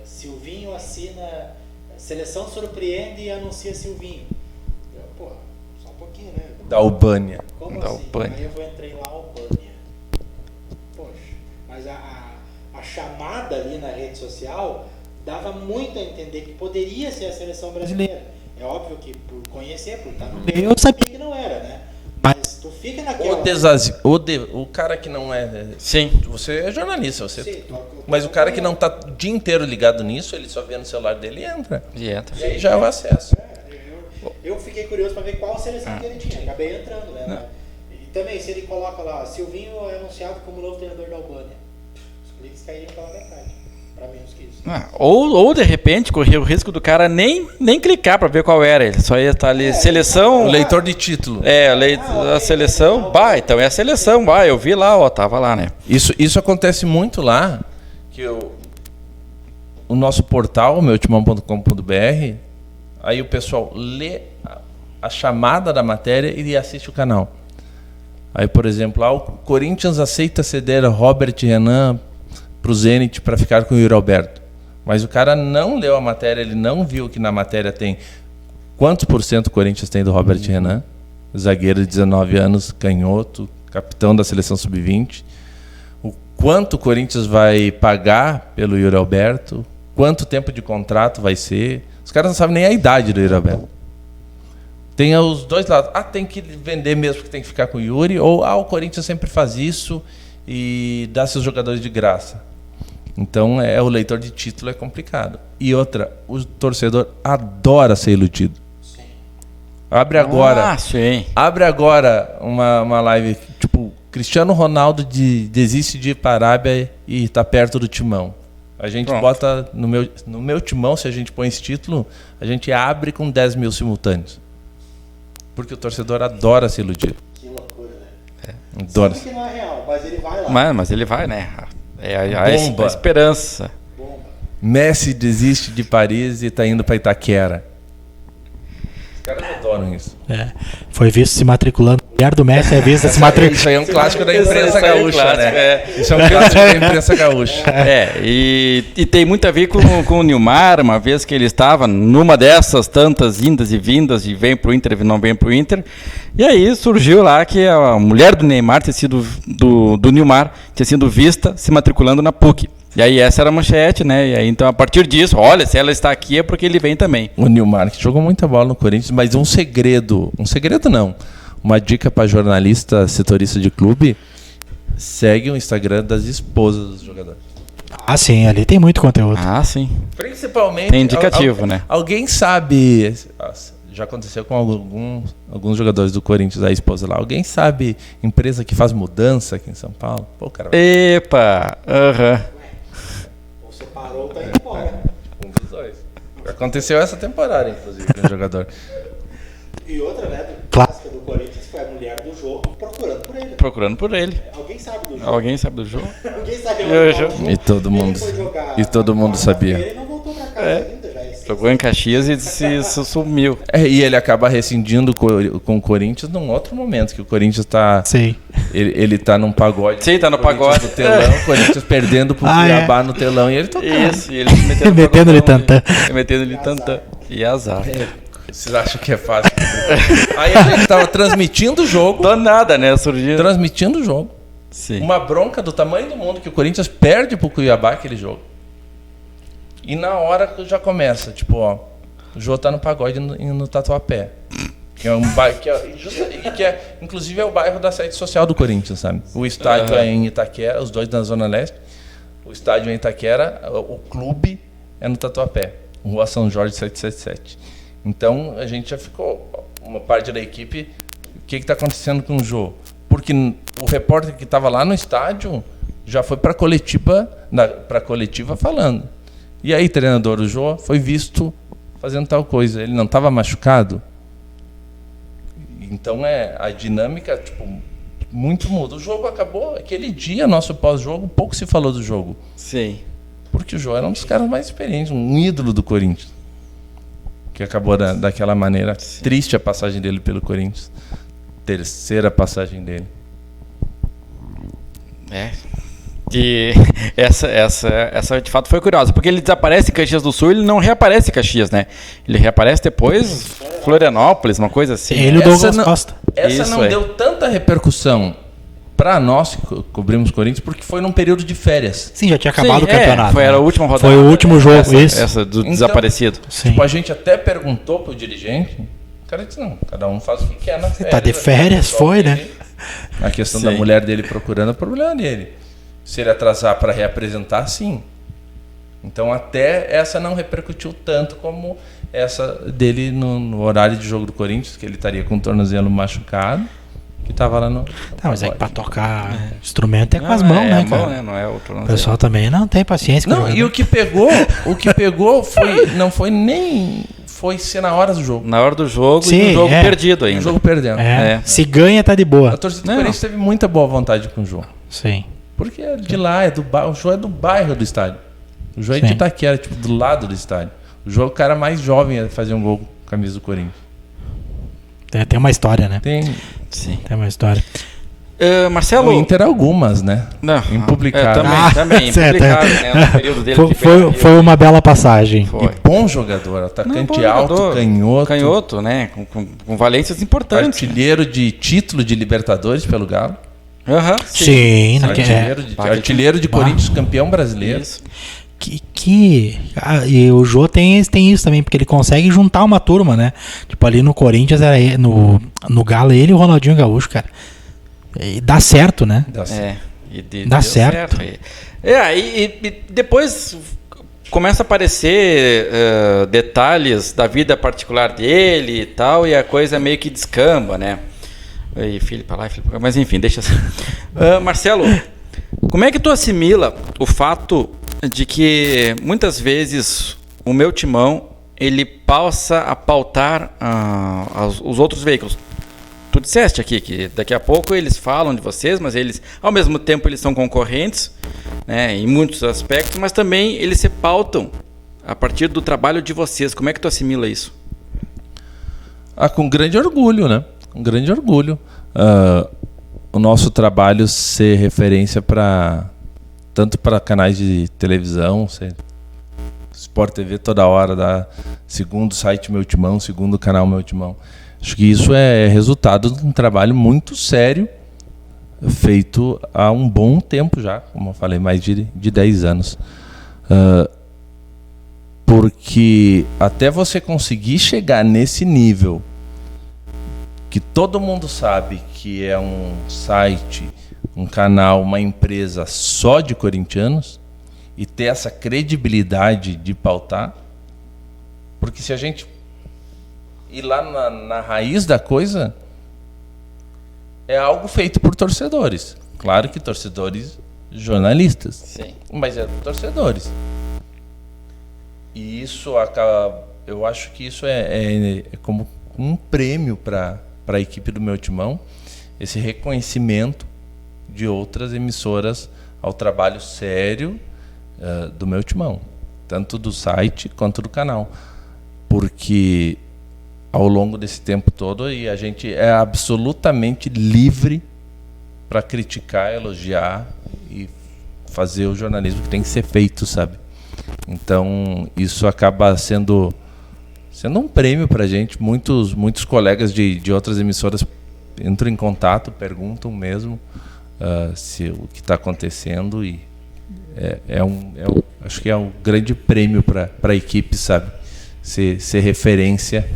S1: Silvinho assina, seleção surpreende e anuncia Silvinho. Pô, só um pouquinho, né?
S3: Da Albânia.
S1: Como assim? Aí eu entrei lá, Albânia. Poxa, mas a chamada ali na rede social dava muito a entender que poderia ser a seleção brasileira. É óbvio que por conhecer, por estar no meio, eu sabia que não era, né? Mas tu fica naquela...
S3: o cara que não é...
S2: Sim.
S3: Você é jornalista, mas o cara que não está o dia inteiro ligado nisso, ele só vê no celular dele e entra. E aí já é o acesso.
S1: Eu fiquei curioso para ver qual seleção que ele tinha. Acabei entrando, né? E também, se ele coloca lá, Silvinho é anunciado como novo treinador da Albânia, os cliques caíram pela metade. Para menos que isso.
S2: Ou de repente corria o risco do cara nem clicar para ver qual era. Ele só ia estar ali, seleção.
S3: O leitor de título.
S2: A seleção. Então é a seleção. Eu vi lá, tava lá, né?
S3: Isso acontece muito lá, que o nosso portal, meutimão.com.br, aí o pessoal lê a chamada da matéria e assiste o canal. Aí, por exemplo, o Corinthians aceita ceder a Robert Renan para o Zenit para ficar com o Yuri Alberto. Mas o cara não leu a matéria, ele não viu que na matéria tem quantos % o Corinthians tem do Robert Renan, zagueiro de 19 anos, canhoto, capitão da seleção sub-20. O quanto o Corinthians vai pagar pelo Yuri Alberto, quanto tempo de contrato vai ser. Os caras não sabem nem a idade do Yuri Alberto. Tem os dois lados. Tem que vender mesmo porque tem que ficar com o Yuri, ou o Corinthians sempre faz isso e dá seus jogadores de graça. Então, o leitor de título é complicado. E outra, o torcedor adora ser iludido. Sim. Abre agora uma live, tipo, Cristiano Ronaldo desiste de ir para a Arábia e está perto do Timão. A gente bota no meu Timão, se a gente põe esse título, a gente abre com 10 mil simultâneos. Porque o torcedor adora ser iludido.
S1: Que loucura, né?
S3: Adora.
S1: Sabe que não é real, mas ele vai lá.
S2: Mas ele vai, né? É a esperança.
S1: Bomba.
S3: Messi desiste de Paris e está indo para Itaquera. Os caras adoram isso.
S1: Foi visto se matriculando. A mulher do Messi é vista se matriculando.
S3: Isso aí é um clássico da imprensa gaúcha, né? Isso é um clássico da imprensa gaúcha.
S2: E tem muito a ver com o Nilmar, uma vez que ele estava numa dessas tantas indas e vindas, de vem pro Inter e não vem pro Inter. E aí surgiu lá que a mulher do Neymar tinha sido do Nilmar, tinha sido vista se matriculando na PUC. E aí essa era a manchete, né? E aí, então, a partir disso, olha, se ela está aqui é porque ele vem também.
S3: O Nilmar que jogou muita bola no Corinthians, mas um segredo não, uma dica para jornalista, setorista de clube, segue o Instagram das esposas dos jogadores.
S1: Sim, ali tem muito conteúdo.
S2: Sim.
S3: Principalmente...
S2: Tem indicativo, né?
S3: Alguém sabe... Já aconteceu com alguns jogadores do Corinthians, a esposa lá. Alguém sabe empresa que faz mudança aqui em São Paulo? Pô, cara...
S2: Epa!
S1: Você parou, tá indo embora.
S3: Um dos dois. Aconteceu essa temporada, inclusive, com o jogador.
S1: E outra, né? Clássica do Corinthians foi a mulher do jogo
S2: procurando por ele.
S1: Alguém sabe do jogo?
S2: Alguém sabe do jogo?
S1: Alguém sabe do jogo?
S3: E todo mundo sabia.
S1: Ele não voltou pra casa ainda, já.
S2: Jogou em Caxias e se sumiu.
S3: E ele acaba rescindindo com o Corinthians num outro momento, que o Corinthians tá...
S1: Sim.
S3: Ele tá num pagode.
S2: Sim, tá no pagode.
S3: Do telão, o Corinthians perdendo pro Cuiabá no telão e ele tocando.
S2: Isso, e ele
S1: metendo-lhe tantã.
S2: Metendo-lhe tantã. E azar.
S3: Vocês acham que é fácil? Aí a gente tava transmitindo o jogo.
S2: Do nada, né? Surgiu.
S3: Transmitindo o jogo.
S2: Sim.
S3: Uma bronca do tamanho do mundo que o Corinthians perde pro Cuiabá aquele jogo. E na hora já começa, tipo, o Jô tá no pagode no Tatuapé. Que é um bairro inclusive é o bairro da sede social do Corinthians, sabe? O estádio é em Itaquera, os dois na Zona Leste. O estádio é em Itaquera, o clube é no Tatuapé, Rua São Jorge 777. Então a gente já ficou, uma parte da equipe, o que está acontecendo com o Jô? Porque o repórter que estava lá no estádio já foi para a coletiva falando. E aí, treinador, o Jô foi visto fazendo tal coisa. Ele não estava machucado? Então, a dinâmica, tipo, muito muda. O jogo acabou, aquele dia, nosso pós-jogo, pouco se falou do jogo.
S2: Sim.
S3: Porque o Jô era um dos caras mais experientes, um ídolo do Corinthians. Que acabou daquela maneira. Sim. Triste a passagem dele pelo Corinthians. Terceira passagem dele.
S2: Que essa de fato foi curiosa, porque ele desaparece em Caxias do Sul, ele não reaparece em Caxias, né? Ele reaparece depois Florianópolis, uma coisa assim.
S1: Ele e o Douglas Costa.
S3: Essa não deu tanta repercussão para nós que cobrimos Corinthians, porque foi num período de férias.
S1: Sim, já tinha acabado o campeonato.
S2: Foi a última rodada.
S1: Foi o último jogo, isso.
S2: Essa do desaparecido.
S1: Sim.
S3: Tipo, a gente até perguntou pro dirigente, o cara disse, não, cada um faz o que quer na férias.
S1: Tá de férias, foi, né?
S3: A questão
S2: Sim.
S3: da mulher dele procurando é o problema dele. Se ele atrasar para reapresentar, sim. Então até essa não repercutiu tanto como essa dele no horário de jogo do Corinthians, que ele estaria com o tornozelo machucado, que estava lá no
S1: Mas é que pra tocar instrumento é com as
S2: Não,
S1: mãos,
S2: é
S1: né,
S2: a mão,
S1: cara?
S2: né? Não é o
S1: O
S2: tornozelo.
S1: pessoal também não tem paciência.
S3: Não, e o que pegou não foi nem ser na hora do jogo.
S2: Na hora do jogo
S1: Sim,
S2: e um jogo
S1: é.
S2: perdido
S3: O
S2: ainda.
S3: jogo perdendo.
S2: É.
S1: Se ganha, tá de boa.
S3: A torcida do
S2: Não.
S3: Corinthians teve muita boa vontade com o João.
S1: Sim.
S3: Porque é de lá, o João é do bairro do estádio. O João é de
S1: Sim.
S3: Itaquera, tipo, do lado do estádio. O João é o cara mais jovem a fazer um gol com a camisa do Corinthians.
S1: Tem uma história, né?
S2: Sim.
S1: Tem uma história.
S2: Marcelo...
S3: O Inter algumas, né?
S2: Não,
S3: Impublicável.
S2: Também
S1: certo.
S2: impublicável, né? No período dele de
S1: Foi
S2: Beira-Rio.
S1: uma bela passagem.
S2: Foi.
S3: E bom jogador, atacante alto,
S2: jogador.
S3: canhoto,
S2: Canhoto, né? Com valências importantes.
S3: artilheiro de título de Libertadores pelo Galo.
S2: Aham,
S1: Sim,
S3: Artilheiro de Corinthians, campeão brasileiro.
S2: Isso.
S1: E o Jô tem isso também, porque ele consegue juntar uma turma, né? Tipo, ali no Corinthians, era ele, no Galo, ele e o Ronaldinho Gaúcho, cara. E dá certo, né?
S3: Dá certo.
S1: Dá
S2: Deu
S1: certo.
S2: E depois começa a aparecer detalhes da vida particular dele e tal, e a coisa meio que descamba, né? E filho pra lá, filho pra cá, mas enfim, deixa assim. Marcelo, como é que tu assimila o fato de que muitas vezes o meu timão ele passa a pautar os outros veículos? Tu disseste aqui que daqui a pouco eles falam de vocês, mas eles, ao mesmo tempo, eles são concorrentes, né, em muitos aspectos, mas também eles se pautam a partir do trabalho de vocês. Como é que tu assimila isso?
S3: Com grande orgulho, né? Com grande orgulho. O nosso trabalho ser referência tanto para canais de televisão, Sport TV toda hora, segundo site Meu Timão, segundo canal Meu Timão. Acho que isso é resultado de um trabalho muito sério feito há um bom tempo já, como eu falei, mais de 10 anos. Porque até você conseguir chegar nesse nível que todo mundo sabe que é um site, um canal, uma empresa só de corintianos e ter essa credibilidade de pautar, porque se a gente ir lá na raiz da coisa, é algo feito por torcedores. Claro que torcedores jornalistas. Sim. Mas é por torcedores. E isso acaba... Eu acho que isso é como um prêmio para a equipe do Meu Timão, esse reconhecimento de outras emissoras ao trabalho sério do Meu Timão, tanto do site quanto do canal. Porque ao longo desse tempo todo, e a gente é absolutamente livre para criticar, elogiar e fazer o jornalismo que tem que ser feito, sabe? Então, isso acaba sendo um prêmio para a gente. Muitos colegas de outras emissoras entram em contato, perguntam mesmo se o que está acontecendo, e acho que é um grande prêmio para a equipe, sabe? Ser referência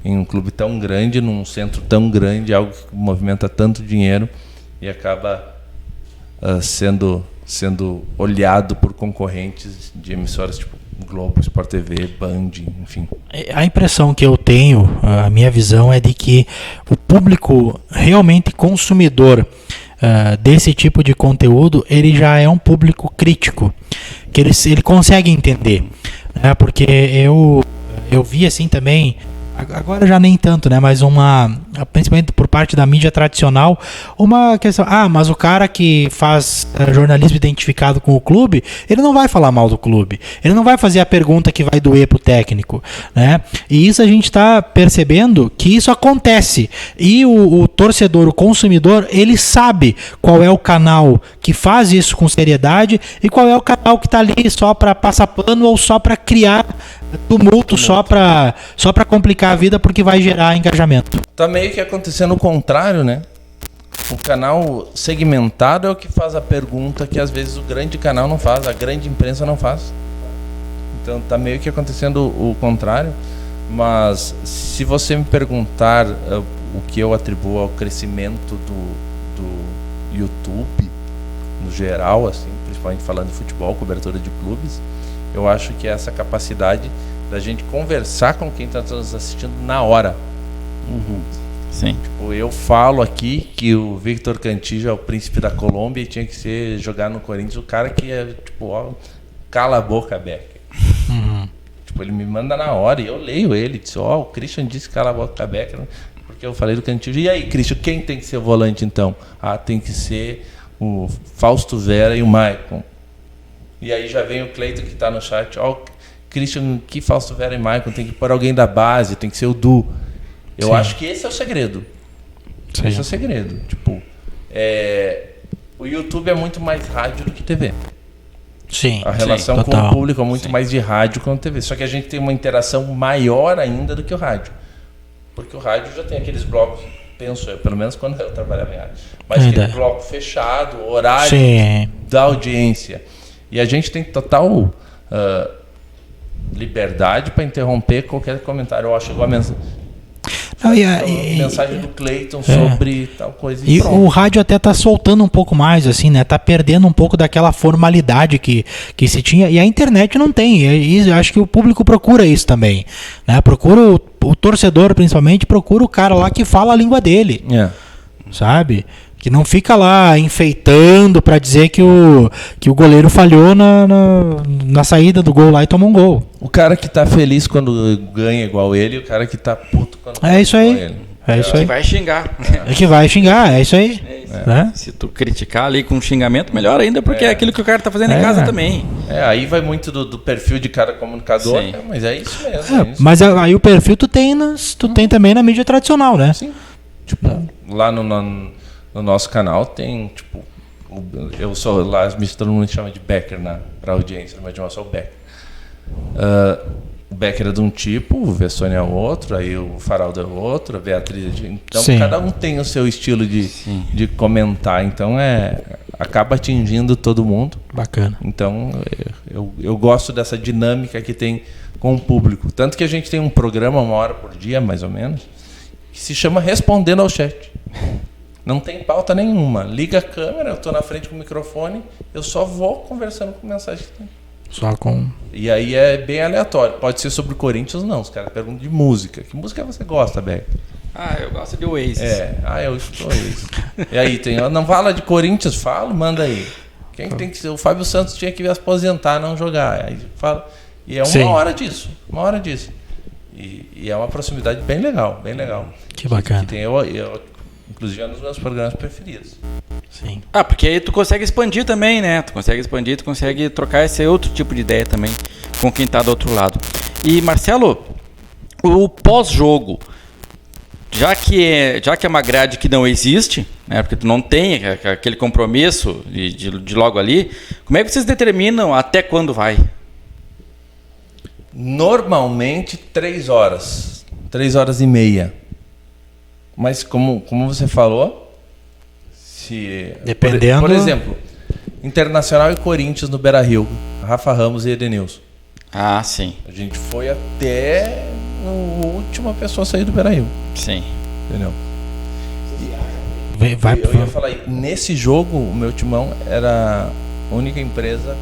S3: em um clube tão grande, num centro tão grande, algo que movimenta tanto dinheiro e acaba sendo olhado por concorrentes de emissoras tipo Globo, Sport TV, Band, enfim.
S1: A impressão que eu tenho, a minha visão é de que o público realmente consumidor desse tipo de conteúdo, ele já é um público crítico, que ele consegue entender, né? Porque eu vi assim também, agora já nem tanto, né? Mas principalmente por parte da mídia tradicional, uma questão, mas o cara que faz jornalismo identificado com o clube, ele não vai falar mal do clube, ele não vai fazer a pergunta que vai doer pro técnico, né? E isso a gente está percebendo que isso acontece, e o torcedor, o consumidor, ele sabe qual é o canal que faz isso com seriedade e qual é o canal que está ali só para passar pano ou só para criar tumulto, só para complicar a vida, porque vai gerar engajamento.
S3: Tá meio que acontecendo o contrário, né? O canal segmentado é o que faz a pergunta que às vezes o grande canal não faz, a grande imprensa não faz. Então tá meio que acontecendo o contrário. Mas se você me perguntar o que eu atribuo ao crescimento do YouTube, no geral, assim, principalmente falando de futebol, cobertura de clubes, eu acho que é essa capacidade da gente conversar com quem está nos assistindo na hora.
S2: Sim.
S3: Tipo, eu falo aqui que o Victor Cantillo é o príncipe da Colômbia e tinha que jogar no Corinthians, o cara que é, tipo, ó, cala a boca, Becker. Tipo, ele me manda na hora e eu leio ele, disse, ó, o Christian disse cala a boca, Becker, porque eu falei do Cantillo. E aí, Christian, quem tem que ser o volante, então? Ah, tem que ser o Fausto Vera e o Maicon. E aí já vem o Cleiton que está no chat, ó, Christian, que Fausto Vera e Maicon, tem que pôr alguém da base, tem que ser o Du. Eu acho que esse é o segredo.
S1: Sim.
S3: Esse é o segredo. Tipo, o YouTube é muito mais rádio do que TV.
S1: Sim.
S3: A relação com
S1: total.
S3: o público é muito mais de rádio que TV. Só que a gente tem uma interação maior ainda do que o rádio. Porque o rádio já tem aqueles blocos, penso eu, pelo menos quando eu trabalhava em rádio. Mas aquele bloco fechado, horário da audiência. E a gente tem total liberdade para interromper qualquer comentário. Eu acho igual a mensagem do Cleiton sobre tal coisa.
S1: E o rádio até tá soltando um pouco mais, assim, né? Tá perdendo um pouco daquela formalidade que se tinha. E a internet não tem. E eu acho que o público procura isso também, né? Procura o torcedor, principalmente, procura o cara lá que fala a língua dele. Sabe? Que não fica lá enfeitando para dizer que o goleiro falhou na saída do gol lá e tomou um gol.
S3: O cara que tá feliz quando ganha igual ele, e o cara que tá puto quando
S1: É isso aí.
S3: ele.
S1: É isso aí.
S2: Que vai xingar.
S1: É que vai xingar, é isso aí. Né?
S2: Se tu criticar ali com xingamento, melhor ainda, porque é aquilo que o cara tá fazendo em casa também.
S3: Aí vai muito do perfil de cada comunicador, né? Mas é isso mesmo.
S1: Mas aí o perfil tu tem também na mídia tradicional, né?
S3: Sim. Tipo, lá no nosso canal tem, tipo, eu sou lá, todo mundo me chama de Becker pra audiência, mas eu sou o Becker. O Becker é de um tipo, o Vessone é outro, aí o Faraldo é outro, a Beatriz é de... Então cada um tem o seu estilo de comentar, então acaba atingindo todo mundo.
S1: Bacana.
S3: Então eu gosto dessa dinâmica que tem com o público. Tanto que a gente tem um programa 1 hora por dia, mais ou menos, que se chama Respondendo ao Chat. Não tem pauta nenhuma. Liga a câmera, eu estou na frente com o microfone, eu só vou conversando com mensagem que tem.
S1: Só com...
S3: E aí é bem aleatório. Pode ser sobre o Corinthians, não. Os caras perguntam de música. Que música você gosta, Beck?
S2: Eu gosto de Oasis.
S3: Eu escuto Oasis. E aí, não fala de Corinthians? Fala, manda aí. Quem tem que ser? O Fábio Santos tinha que aposentar, não jogar. Aí fala. E é uma hora disso. Uma hora disso. E é uma proximidade bem legal, bem legal.
S1: Que bacana.
S3: Que tem inclusive é um dos meus programas preferidos.
S1: Sim.
S2: Porque aí tu consegue expandir também, né? Tu consegue trocar esse outro tipo de ideia também com quem tá do outro lado. E Marcelo, o pós-jogo, já que é uma grade que não existe, né? Porque tu não tem aquele compromisso de logo ali, como é que vocês determinam até quando vai?
S3: Normalmente 3 horas. 3 horas e meia. Mas como você falou,
S1: dependendo...
S3: Por exemplo, Internacional e Corinthians no Beira-Rio, Rafa Ramos e Edenilson.
S2: Sim.
S3: A gente foi até a última pessoa a sair do Beira-Rio.
S2: Sim.
S3: Entendeu? Eu ia falar, nesse jogo, o meu timão era a única empresa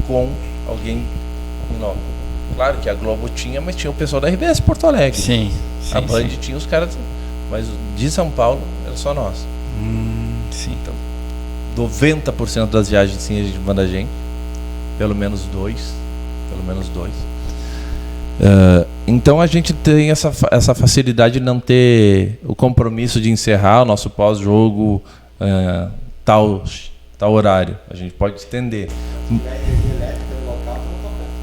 S3: com alguém novo. Claro que a Globo tinha, mas tinha o pessoal da RBS Porto Alegre.
S2: Sim.
S3: A Band tinha os caras, mas de São Paulo era só nós.
S2: Sim.
S3: Então, 90% das viagens sim a gente manda a gente. Pelo menos dois. Então a gente tem essa facilidade de não ter o compromisso de encerrar o nosso pós-jogo tal horário. A gente pode estender.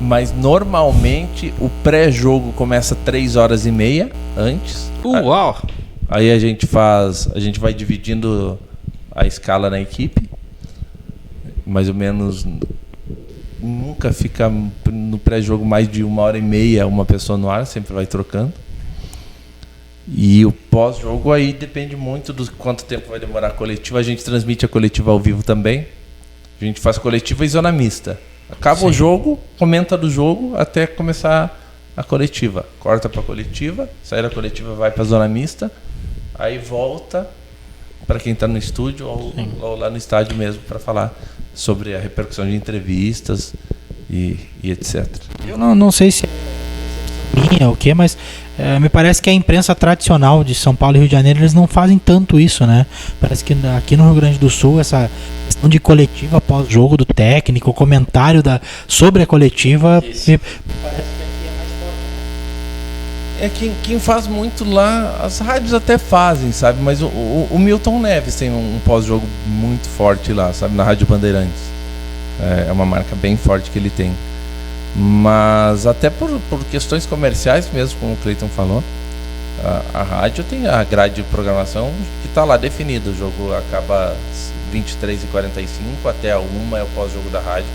S3: Mas normalmente o pré-jogo começa 3 horas e meia antes.
S2: Uau!
S3: Aí a gente vai dividindo a escala na equipe. Mais ou menos nunca fica no pré-jogo mais de 1 hora e meia uma pessoa no ar, sempre vai trocando. E o pós-jogo aí depende muito do quanto tempo vai demorar a coletiva. A gente transmite a coletiva ao vivo também. A gente faz coletiva e zona mista. Acaba o jogo, comenta do jogo até começar a coletiva. Corta para a coletiva, sai da coletiva, vai para a zona mista, aí volta para quem está no estúdio ou lá no estádio mesmo, para falar sobre a repercussão de entrevistas e etc.
S1: Eu não sei se é minha ou o que, mas me parece que a imprensa tradicional de São Paulo e Rio de Janeiro, eles não fazem tanto isso, né? Parece que aqui no Rio Grande do Sul, essa questão de coletiva pós-jogo do técnico, o comentário sobre a coletiva, me parece que aqui é mais forte.
S3: Quem faz muito lá, as rádios até fazem, sabe? Mas o Milton Neves tem um pós-jogo muito forte lá, sabe? Na Rádio Bandeirantes. É uma marca bem forte que ele tem. Mas até por questões comerciais mesmo, como o Cleiton falou, a rádio tem a grade de programação que está lá definida. O jogo acaba 23h45, até a 1 é o pós-jogo da rádio,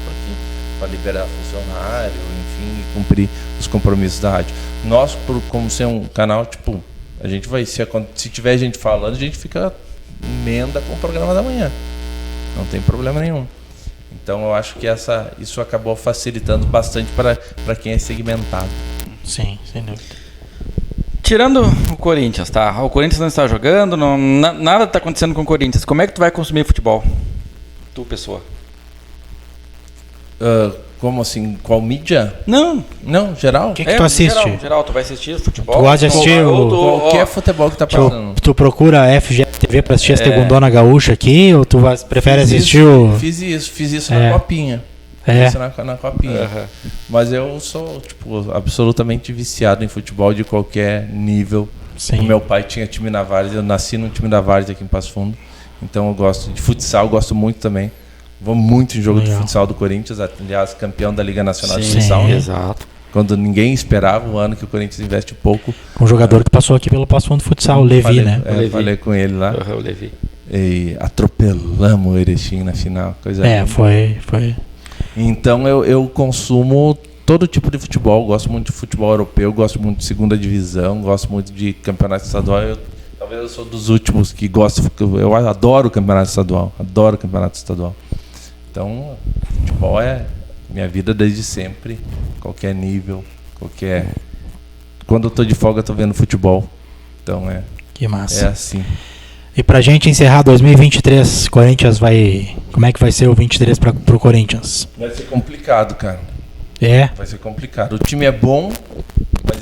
S3: para liberar funcionário, enfim, e cumprir os compromissos da rádio. Nós, como ser um canal, tipo, a gente vai, se tiver gente falando, a gente fica emenda com o programa da manhã. Não tem problema nenhum. Então eu acho que isso acabou facilitando bastante para quem é segmentado.
S1: Sim, sem dúvida.
S2: Tirando o Corinthians, tá? O Corinthians não está jogando, nada está acontecendo com o Corinthians. Como é que tu vai consumir futebol? Tu, pessoa.
S3: Como assim? Qual mídia?
S2: Não,
S3: geral.
S1: O que tu assiste?
S2: Geral, tu vai assistir futebol?
S1: Tu gosta de assistir
S3: qualquer futebol que tá passando.
S1: Tu procura a FGTV pra assistir a Segundona Gaúcha aqui, ou tu prefere assistir o...
S3: Fiz isso na copinha. Fiz isso na copinha.
S2: Uhum.
S3: Mas eu sou, tipo, absolutamente viciado em futebol de qualquer nível.
S1: Sim.
S3: O meu pai tinha time na Várzea, eu nasci no time da Várzea aqui em Passo Fundo. Então eu gosto de futsal, gosto muito também. Vou muito em jogo de futsal do Corinthians, aliás, campeão da Liga Nacional de Futsal.
S2: Exato.
S3: Quando ninguém esperava, o ano que o Corinthians investe pouco.
S1: Um jogador que passou aqui pelo Passo Fundo Futsal, o Levi, né?
S3: Falei com ele lá.
S2: O Levi.
S3: E atropelamos o Erechim na final. Coisa linda.
S1: Foi.
S3: Então eu consumo todo tipo de futebol. Gosto muito de futebol europeu, gosto muito de segunda divisão, gosto muito de campeonato estadual. Talvez eu sou dos últimos que gosto. Eu adoro o campeonato estadual. Então, futebol é minha vida desde sempre, qualquer nível, Quando eu tô de folga, eu tô vendo futebol. Então
S1: Que massa.
S3: É assim.
S1: E pra gente encerrar 2023, Corinthians como é que vai ser o 23 pro Corinthians?
S3: Vai ser complicado, cara. Vai ser complicado. O time é bom, mas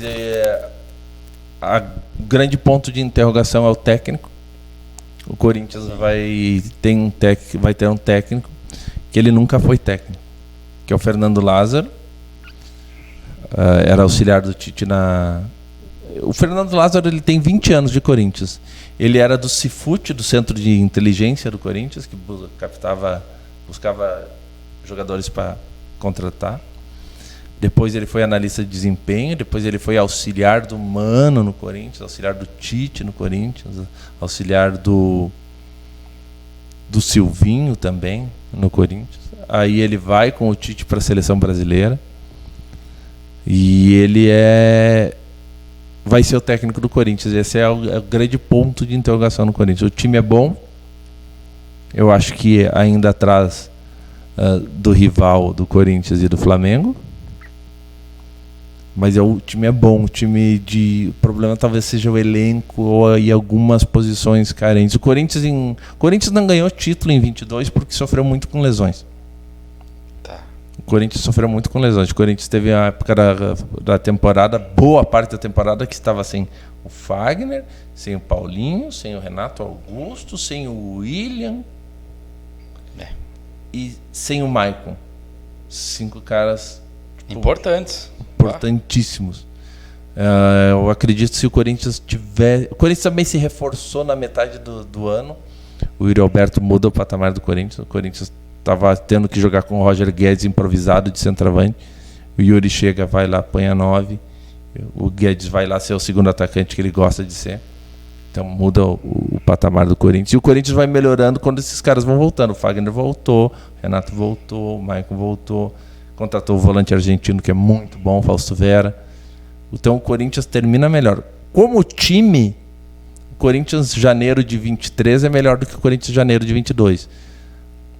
S3: o grande ponto de interrogação é o técnico. O Corinthians vai ter um técnico que ele nunca foi técnico, que é o Fernando Lázaro. Era auxiliar do Tite O Fernando Lázaro, ele tem 20 anos de Corinthians. Ele era do Cifute, do Centro de Inteligência do Corinthians, que buscava jogadores para contratar. Depois ele foi analista de desempenho, depois ele foi auxiliar do Mano no Corinthians, auxiliar do Tite no Corinthians, auxiliar do Silvinho também no Corinthians. Aí ele vai com o Tite para a seleção brasileira e ele vai ser o técnico do Corinthians. Esse é o grande ponto de interrogação no Corinthians. O time é bom, eu acho que ainda atrás do rival do Corinthians e do Flamengo, mas o time é bom. O problema talvez seja o elenco ou aí algumas posições carentes. O Corinthians não ganhou título em 22 porque sofreu muito com lesões. O Corinthians sofreu muito com lesões. O Corinthians teve a época da temporada, boa parte da temporada, que estava sem o Fagner, sem o Paulinho, sem o Renato Augusto, sem o William e sem o Maicon. 5 caras importantíssimos. Eu acredito que se o Corinthians tiver... O Corinthians também se reforçou na metade do ano. O Yuri Alberto muda o patamar do Corinthians. O Corinthians estava tendo que jogar com o Roger Guedes improvisado de centroavante. O Yuri chega, vai lá, apanha 9. O Guedes vai lá ser o segundo atacante que ele gosta de ser. Então muda o patamar do Corinthians. E o Corinthians vai melhorando quando esses caras vão voltando. O Fagner voltou, o Renato voltou, o Maicon voltou. Contratou o volante argentino que é muito bom, o Fausto Vera. Então o Corinthians termina melhor. Como time, o Corinthians janeiro de 23 é melhor do que o Corinthians janeiro de 22.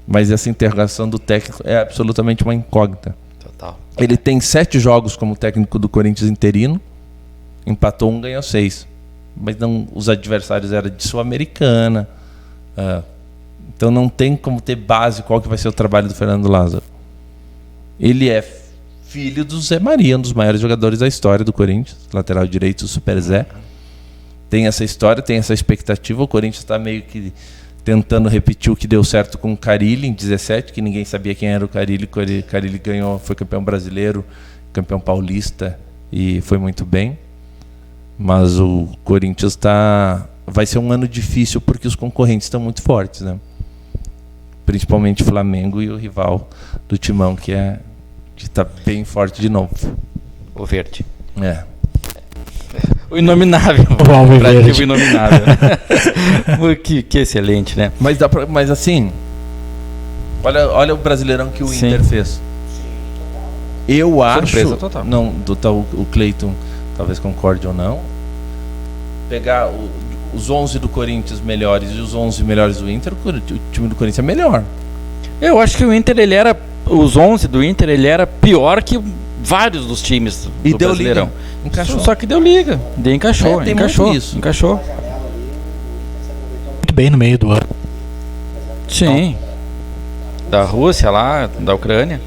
S3: Mas essa interrogação do técnico é absolutamente uma incógnita.
S2: Total.
S3: Ele tem 7 jogos como técnico do Corinthians interino, empatou 1, ganhou 6. Mas os adversários eram de Sul-Americana, Então não tem como ter base qual que vai ser o trabalho do Fernando Lázaro. Ele é filho do Zé Maria, um dos maiores jogadores da história do Corinthians, lateral direito, o Super Zé. Tem essa história, tem essa expectativa. O Corinthians está meio que tentando repetir o que deu certo com o Carille em 17, que ninguém sabia quem era o Carille. O Carille ganhou, foi campeão brasileiro, campeão paulista e foi muito bem. Mas o Corinthians vai ser um ano difícil porque os concorrentes estão muito fortes, né? Principalmente o Flamengo e o rival do Timão, que está bem forte de novo.
S2: O Verde.
S3: O
S2: inominável.
S1: O Alviverde.
S2: O inominável. que excelente, né?
S3: Mas assim, olha o Brasileirão que o Inter fez. Eu acho...
S2: Surpresa total.
S3: Não, o Cleiton talvez concorde ou não. Pegar os 11 do Corinthians melhores e os 11 melhores do Inter, o time do Corinthians é melhor.
S2: Eu acho que o Inter, os 11 do Inter, ele era pior que vários dos times do Brasileirão.
S3: Encaixou.
S2: Só que deu liga. Encaixou.
S1: Muito bem no meio do ano.
S2: Sim. Da Rússia lá, da Ucrânia.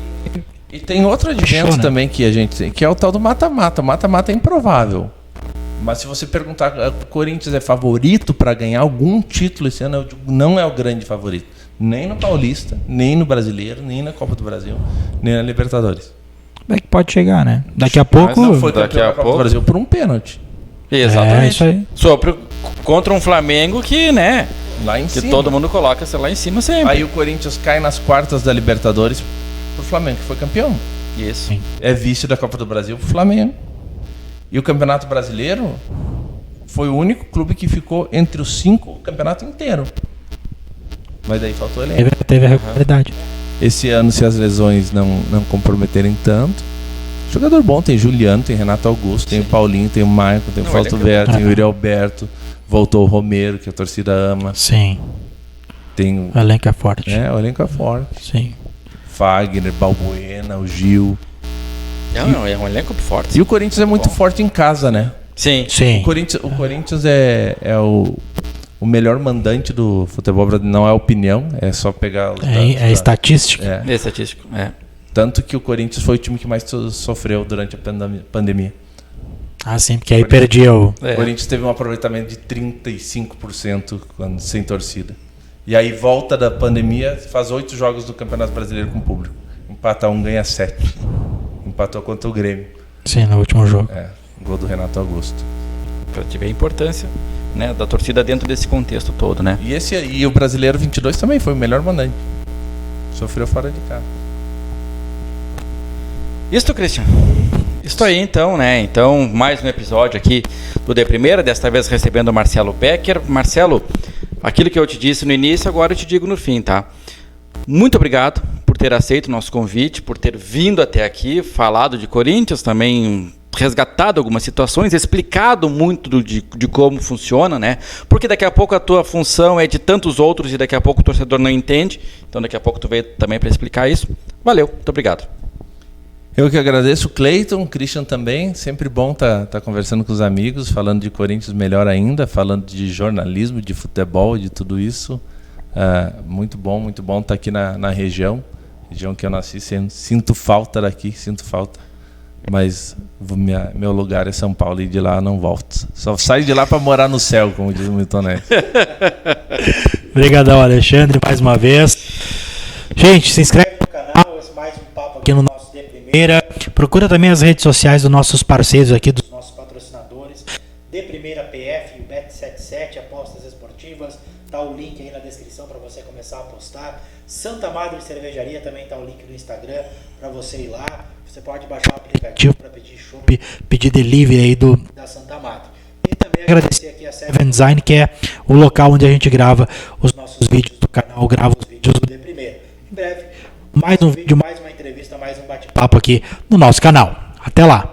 S3: E tem outro advento também que a gente tem, que é o tal do mata-mata. Mata-mata é improvável. Mas se você perguntar, o Corinthians é favorito para ganhar algum título esse ano, eu digo, não é o grande favorito. Nem no Paulista, nem no Brasileiro, nem na Copa do Brasil, nem na Libertadores.
S1: Como é que pode chegar, né? Daqui a pouco...
S3: Mas não foi campeão da Copa do Brasil por um pênalti.
S2: Exatamente.
S1: Isso aí.
S2: Contra um Flamengo que, né?
S3: Lá em
S2: que
S3: cima.
S2: todo mundo coloca lá em cima sempre.
S3: Aí o Corinthians cai nas quartas da Libertadores pro Flamengo, que foi campeão.
S2: Isso.
S1: Sim.
S3: É vice da Copa do Brasil pro Flamengo. E o Campeonato Brasileiro foi o único clube que ficou entre os 5 o campeonato inteiro. Mas daí faltou elenco.
S1: Teve a regularidade.
S3: Esse ano, se as lesões não comprometerem tanto, jogador bom, tem Juliano, tem Renato Augusto, tem o Paulinho, tem o Maicon, tem o Fausto Vera, tem o Yuri Alberto, voltou o Romero, que a torcida ama.
S1: Sim.
S3: Tem
S1: O elenco é forte.
S3: o elenco é forte.
S1: Sim.
S3: Fagner, Balbuena, o Gil.
S2: Não, é um elenco forte.
S3: E o Corinthians é muito forte em casa, né?
S2: Sim.
S1: Sim.
S3: O Corinthians é o melhor mandante do futebol brasileiro. Não é opinião, é só pegar os dados.
S1: É estatística.
S2: É estatístico,
S3: Tanto que o Corinthians foi o time que mais sofreu durante a pandemia.
S1: Ah, sim, porque aí perdia o...
S3: O Corinthians teve um aproveitamento de 35% sem torcida. E aí volta da pandemia, faz 8 jogos do Campeonato Brasileiro com público. Empata 1, ganha 7. Empatou contra o Grêmio.
S1: Sim, no último jogo.
S3: Gol do Renato Augusto.
S2: Para te ver a importância, né, da torcida dentro desse contexto todo, né?
S3: E o Brasileiro 22 também foi o melhor mandante. Sofreu fora de casa.
S2: Isso, Christian. Isso aí, então, né? Então, mais um episódio aqui do De Primeira, desta vez recebendo o Marcelo Becker. Marcelo, aquilo que eu te disse no início, agora eu te digo no fim, tá? Muito obrigado por ter aceito o nosso convite, por ter vindo até aqui, falado de Corinthians, também resgatado algumas situações, explicado muito de como funciona, né? Porque daqui a pouco a tua função é de tantos outros e daqui a pouco o torcedor não entende. Então daqui a pouco tu veio também para explicar isso. Valeu, muito obrigado.
S3: Eu que agradeço, o Cleiton, o Christian também. Sempre bom tá conversando com os amigos, falando de Corinthians melhor ainda, falando de jornalismo, de futebol, de tudo isso. Muito bom estar aqui na região que eu nasci. Sinto falta daqui, mas meu lugar é São Paulo e de lá não volto. Só saio de lá para morar no céu, como diz o Milton Neves.
S1: Obrigadão, Alexandre, mais uma vez. Gente, se inscreve no canal, esse mais um papo aqui no nosso De Primeira. Procura também as redes sociais dos nossos parceiros aqui, dos nossos patrocinadores. De Primeira PF, o Bet77, apostas esportivas. Tá o link aí na descrição para você começar a apostar. Santa Madre Cervejaria, também tá o link no Instagram para você ir lá. Você pode baixar o aplicativo para pedir chopp, pedir delivery aí da Santa Madre. E também agradecer aqui a Seven Design, que é o local onde a gente grava os nossos vídeos do canal, grava os vídeos do De Primeira. Em breve, mais um vídeo, mais uma entrevista, mais um bate-papo aqui no nosso canal. Até lá!